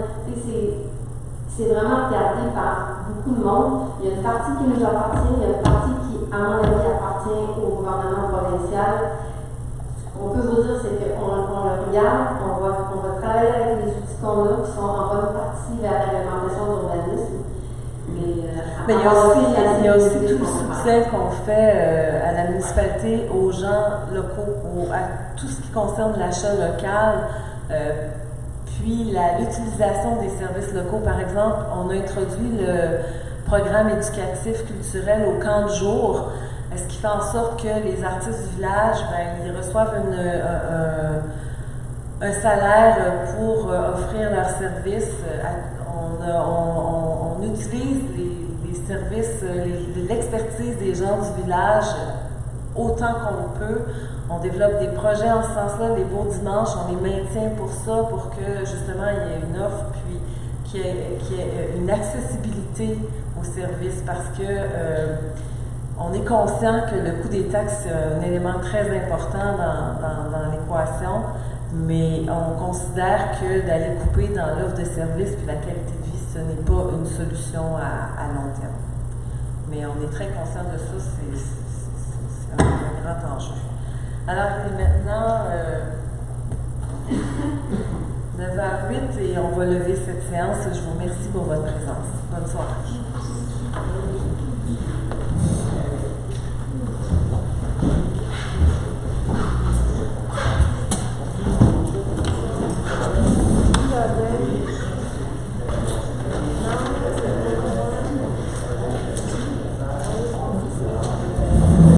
C'est vraiment regardé par beaucoup de monde. Il y a une partie qui nous appartient, il y a une partie qui, à mon avis, appartient au gouvernement provincial. Ce qu'on peut vous dire, c'est qu'on le regarde, on va travailler avec les outils qu'on a qui sont en bonne partie la réglementation d'urbanisme. Mais il y a aussi tout le soutien qu'on fait à la municipalité, aux gens locaux, à tout ce qui concerne l'achat local, puis l'utilisation des services locaux. Par exemple, on a introduit le programme éducatif culturel au camp de jour, ce qui fait en sorte que les artistes du village, ils reçoivent un salaire pour offrir leurs services. On utilise les services, l'expertise des gens du village autant qu'on le peut. On développe des projets en ce sens-là. Les beaux dimanches, on les maintient pour ça, pour que justement il y ait une offre, puis qu'il y ait une accessibilité aux services, parce que on est conscient que le coût des taxes est un élément très important dans l'équation, mais on considère que d'aller couper dans l'offre de services puis la qualité de vie, ce n'est pas une solution à long terme. Mais on est très conscient de ça, c'est un grand enjeu. Alors, il est maintenant 9h08 et on va lever cette séance. Je vous remercie pour votre présence. Bonne soirée.